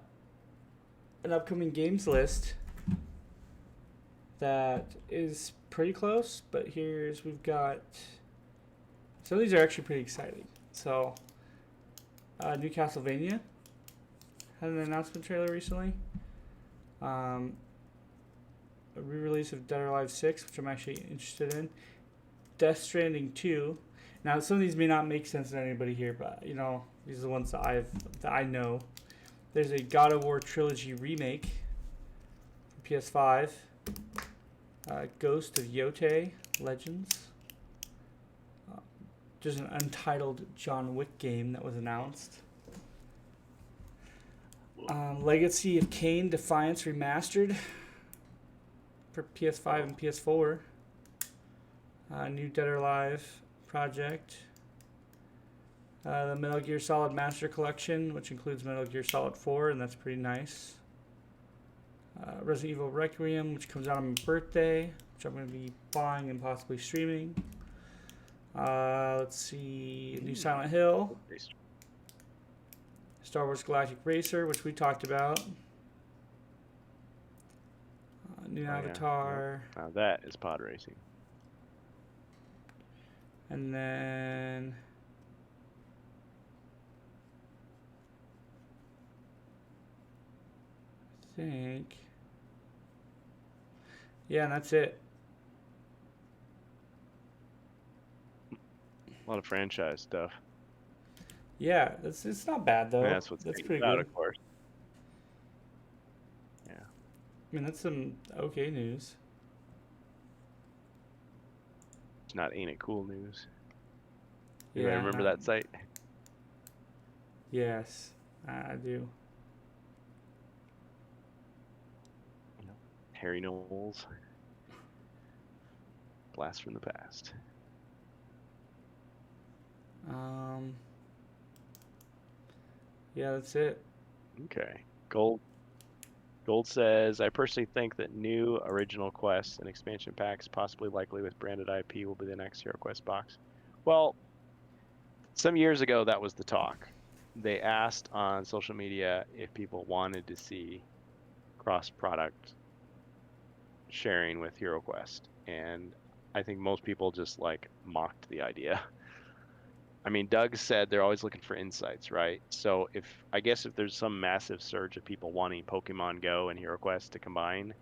upcoming games list that is pretty close, but we've got some of these are actually pretty exciting. So New Castlevania had an announcement trailer recently. A re-release of Dead or Alive 6, which I'm actually interested in. Death Stranding 2. Now, some of these may not make sense to anybody here, but these are the ones that I know. There's a God of War trilogy remake for PS5. Ghost of Yotei Legends. There's an untitled John Wick game that was announced. Legacy of Kain Defiance Remastered for PS5 and PS4. New Dead or Alive project. The Metal Gear Solid Master Collection, which includes Metal Gear Solid 4, and that's pretty nice. Resident Evil Requiem, which comes out on my birthday, which I'm going to be buying and possibly streaming. Let's see, New Silent Hill. Star Wars Galactic Racer, which we talked about. New Avatar. Yeah. Now that is pod racing. And then I think, yeah, and that's it. A lot of franchise stuff. Yeah, it's not bad though. And that's what's That's great pretty about, good. of course. Yeah. I mean, that's some okay news. It's not Ain't It Cool News. Yeah, Anybody remember that site? Yes, I do. Harry Knowles. Blast from the past. Yeah, that's it. Okay. Gold says, I personally think that new original quests and expansion packs, possibly likely with branded IP, will be the next HeroQuest box. Well, some years ago, that was the talk. They asked on social media if people wanted to see cross-product sharing with HeroQuest, and I think most people just like mocked the idea. I mean, Doug said they're always looking for insights, right? So I guess if there's some massive surge of people wanting Pokemon Go and HeroQuest to combine,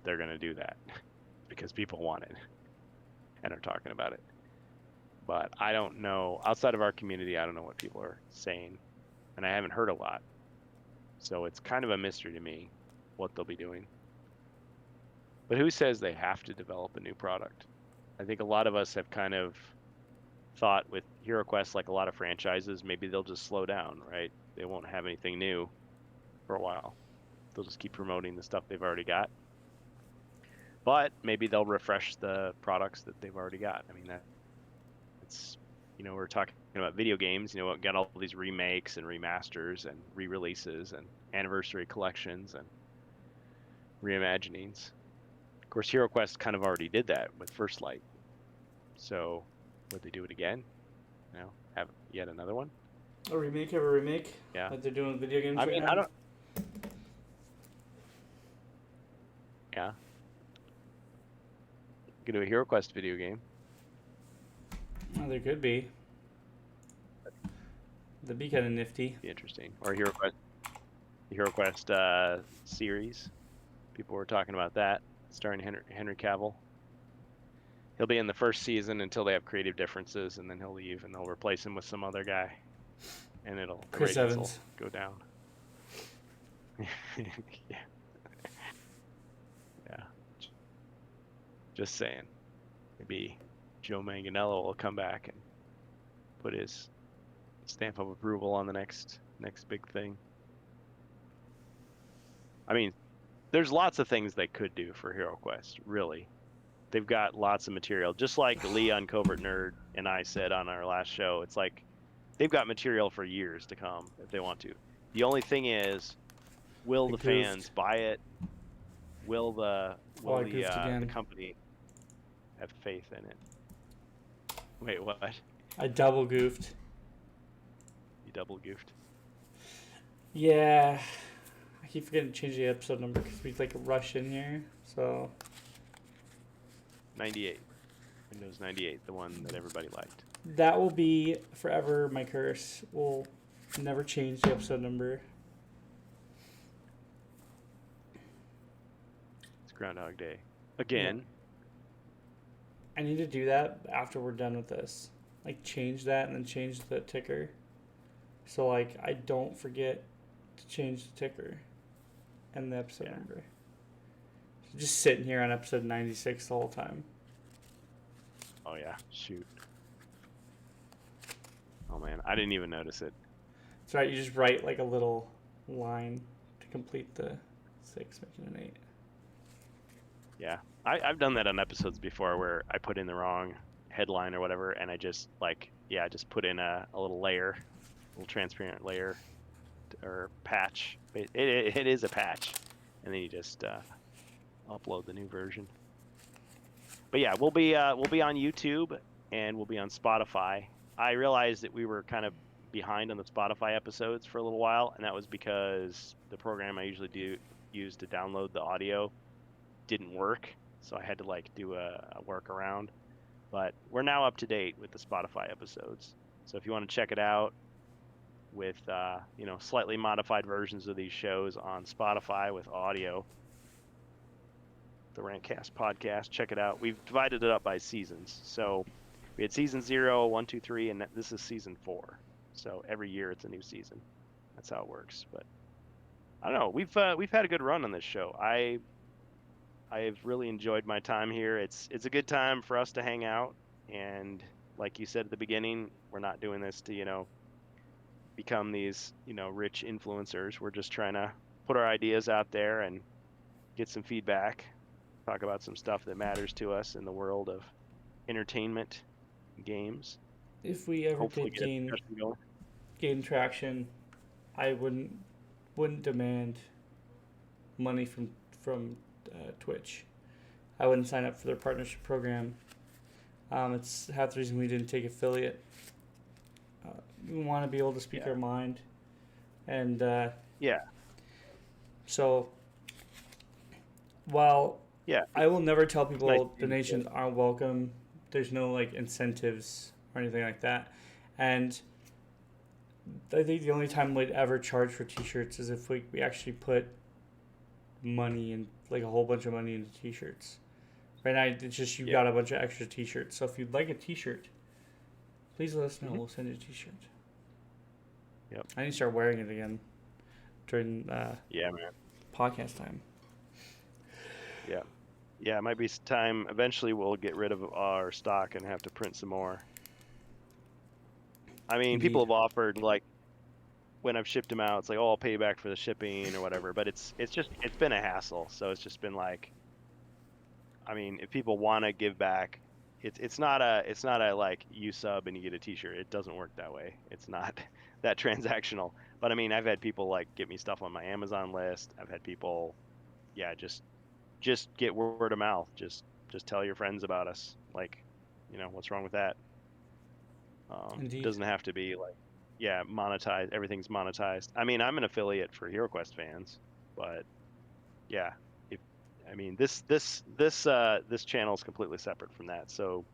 they're going to do that because people want it and are talking about it. But I don't know, outside of our community, I don't know what people are saying, and I haven't heard a lot. So it's kind of a mystery to me what they'll be doing. But who says they have to develop a new product? I think a lot of us have kind of thought with HeroQuest, like a lot of franchises, maybe they'll just slow down, right? They won't have anything new for a while. They'll just keep promoting the stuff they've already got. But maybe they'll refresh the products that they've already got. I mean, that's, we're talking about video games, got all these remakes and remasters and re-releases and anniversary collections and reimaginings. Of course, HeroQuest kind of already did that with First Light. So would they do it again? Have yet another one? A remake of a remake? Yeah. Like they're doing with video games I right mean, now? I don't. Yeah. You can do a HeroQuest video game. Oh, there could be. That'd be kind of nifty. Be interesting. Or HeroQuest series. People were talking about that, starring Henry Cavill. He'll be in the first season until they have creative differences, and then he'll leave, and they'll replace him with some other guy, and the Chris ratings Evans. will go down. Yeah. Yeah. Just saying. Maybe Joe Manganiello will come back and put his stamp of approval on the next big thing. I mean, there's lots of things they could do for HeroQuest, really. They've got lots of material. Just like Leon Covert Nerd and I said on our last show, it's like they've got material for years to come if they want to. The only thing is, will the fans buy it? Will the company have faith in it? Wait, what? I double goofed. You double goofed? Yeah. I keep forgetting to change the episode number because we rush in here. So 98. Windows 98, the one that everybody liked. that will be forever my curse. We'll never change the episode number. It's Groundhog Day. Again. Yeah. I need to do that after we're done with this. Change that and then change the ticker. So I don't forget to change the ticker and the episode number. So just sitting here on episode 96 the whole time. Oh yeah, shoot. Oh man, I didn't even notice it. That's right, you just write a little line to complete the 6, making an 8. Yeah, I've done that on episodes before where I put in the wrong headline or whatever, and I just just put in a little layer, a little transparent layer or patch. It is a patch, and then you just upload the new version. But yeah, we'll be on YouTube and we'll be on Spotify. I realized that we were kind of behind on the Spotify episodes for a little while, and that was because the program I usually use to download the audio didn't work, so I had to do a workaround. But we're now up to date with the Spotify episodes. So if you want to check it out with slightly modified versions of these shows on Spotify with audio, the RantCast podcast, check it out. We've divided it up by seasons. So we had season 0, 1, 2, 3, and this is season 4. So every year it's a new season. That's how it works. But I don't know. We've had a good run on this show. I've really enjoyed my time here. It's a good time for us to hang out, and like you said at the beginning, we're not doing this to become these rich influencers. We're just trying to put our ideas out there and get some feedback, talk about some stuff that matters to us in the world of entertainment, games. If we ever Hopefully did get a discussion going. gain traction, I wouldn't demand money from Twitch. I wouldn't sign up for their partnership program. It's half the reason we didn't take affiliate. We want to be able to speak our mind, and so while I will never tell people donations aren't welcome, there's no like incentives or anything like that, and I think the only time we'd ever charge for t-shirts is if we actually put money in, like a whole bunch of money into t-shirts. Right now it's just you've got a bunch of extra t-shirts, so if you'd like a t-shirt, please let us know. We'll send you a t-shirt. Yep. I need to start wearing it again during podcast time. Yeah, it might be time. Eventually we'll get rid of our stock and have to print some more. I mean, people have offered, like, when I've shipped them out, it's like, oh, I'll pay you back for the shipping or whatever. But it's been a hassle. So it's just been like, I mean, if people want to give back, it's not a like you sub and you get a t-shirt. It doesn't work that way. It's not that transactional. But I mean, I've had people like get me stuff on my Amazon list. I've had people, just get word of mouth. Just tell your friends about us. Like, what's wrong with that? It doesn't have to be like, monetized. Everything's monetized. I mean, I'm an affiliate for HeroQuest fans, but this channel is completely separate from that. So,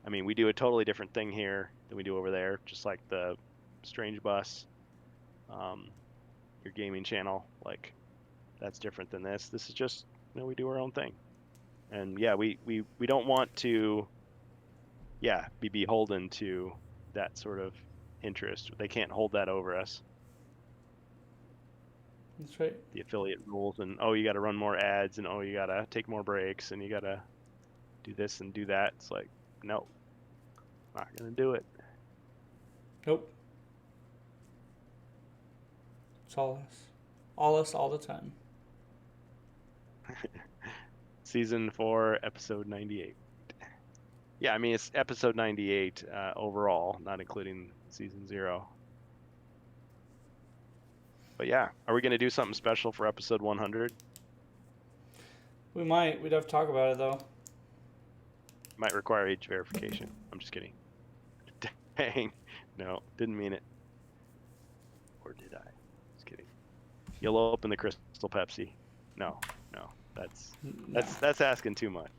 I mean, we do a totally different thing here than we do over there. Just like the StrangeBus, your gaming channel, like that's different than this. This is just, we do our own thing, and we don't want to, be beholden to that sort of interest. They can't hold that over us. That's right. The affiliate rules, and you got to run more ads, and you got to take more breaks, and you got to do this and do that. It's like, no, not gonna do it. Nope. It's all us, all the time. Season 4, episode 98. Yeah, I mean, it's episode 98 overall, not including season 0. But yeah, are we going to do something special for episode 100? We might. We'd have to talk about it, though. Might require age verification. I'm just kidding. Dang. No, didn't mean it. Or did I? Just kidding. You'll open the Crystal Pepsi. No. That's asking too much.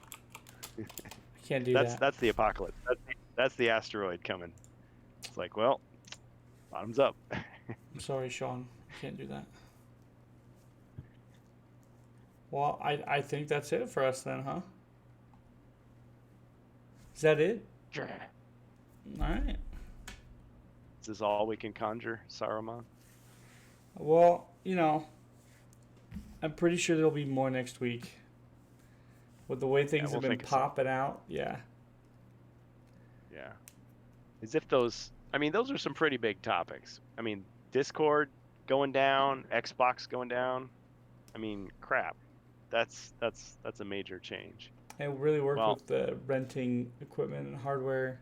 Can't do that. That's the apocalypse. That's the asteroid coming. It's like, well, bottoms up. I'm sorry, Sean. Can't do that. Well, I think that's it for us then, huh? Is that it? Sure. All right. Is this all we can conjure, Saruman? Well, I'm pretty sure there'll be more next week. With the way things have been popping out, Yeah. As if those are some pretty big topics. I mean, Discord going down, Xbox going down. I mean, crap. That's a major change. It really worked with the renting equipment and hardware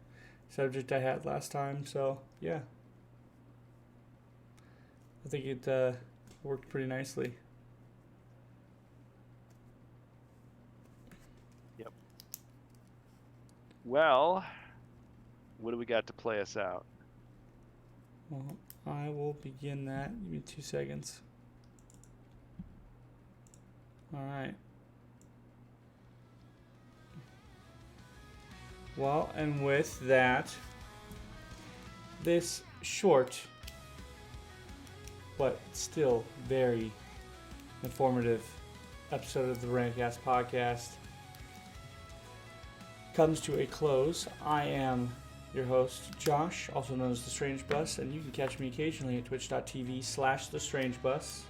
subject I had last time, so yeah. I think it worked pretty nicely. Yep. Well, what do we got to play us out? Well, I will begin that. Give me 2 seconds. All right. Well, and with that, this short but still very informative episode of the RantCast podcast comes to a close. I am your host, Josh, also known as TheStrangeBus, and you can catch me occasionally at twitch.tv/TheStrangeBus.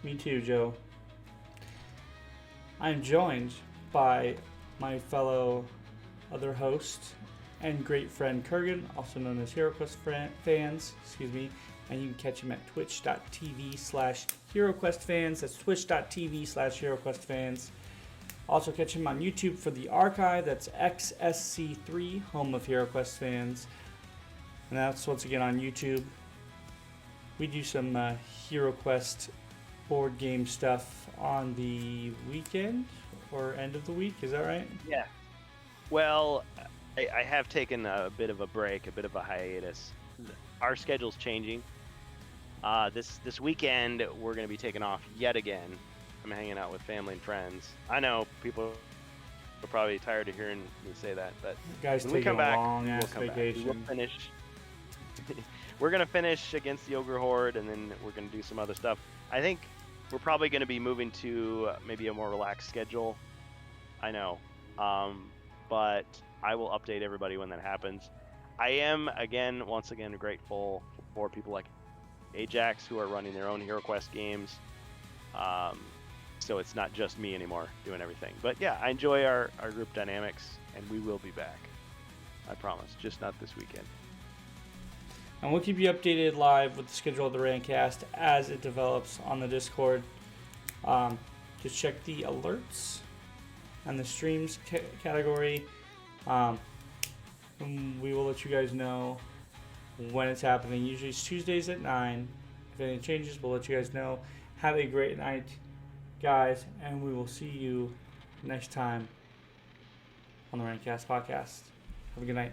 Me too, Joe. I am joined by my fellow other host and great friend Kurgan, also known as HeroQuest fans, and you can catch him at twitch.tv/HeroQuest That's twitch.tv/HeroQuest. Also catch him on YouTube for the archive. That's XSC3, home of HeroQuest fans. And that's once again on YouTube. We do some HeroQuest board game stuff on the weekend or end of the week. Is that right? Yeah. Well, I have taken a bit of a break, a bit of a hiatus. Our schedule's changing. This weekend, we're going to be taking off yet again. I'm hanging out with family and friends. I know people are probably tired of hearing me say that, but guys, when we come back, long-ass vacation. We'll finish. We're going to finish against the Ogre Horde, and then we're going to do some other stuff. I think we're probably going to be moving to maybe a more relaxed schedule. I know. But I will update everybody when that happens. I am, once again, grateful for people like Ajax who are running their own HeroQuest games. So it's not just me anymore doing everything. But yeah, I enjoy our group dynamics, and we will be back. I promise, just not this weekend. And we'll keep you updated live with the schedule of the RantCast as it develops on the Discord. Just check the alerts and the streams category. And we will let you guys know when it's happening. Usually it's Tuesdays at 9. If anything changes, we'll let you guys know. Have a great night, guys, and we will see you next time on the RantCast podcast. Have a good night.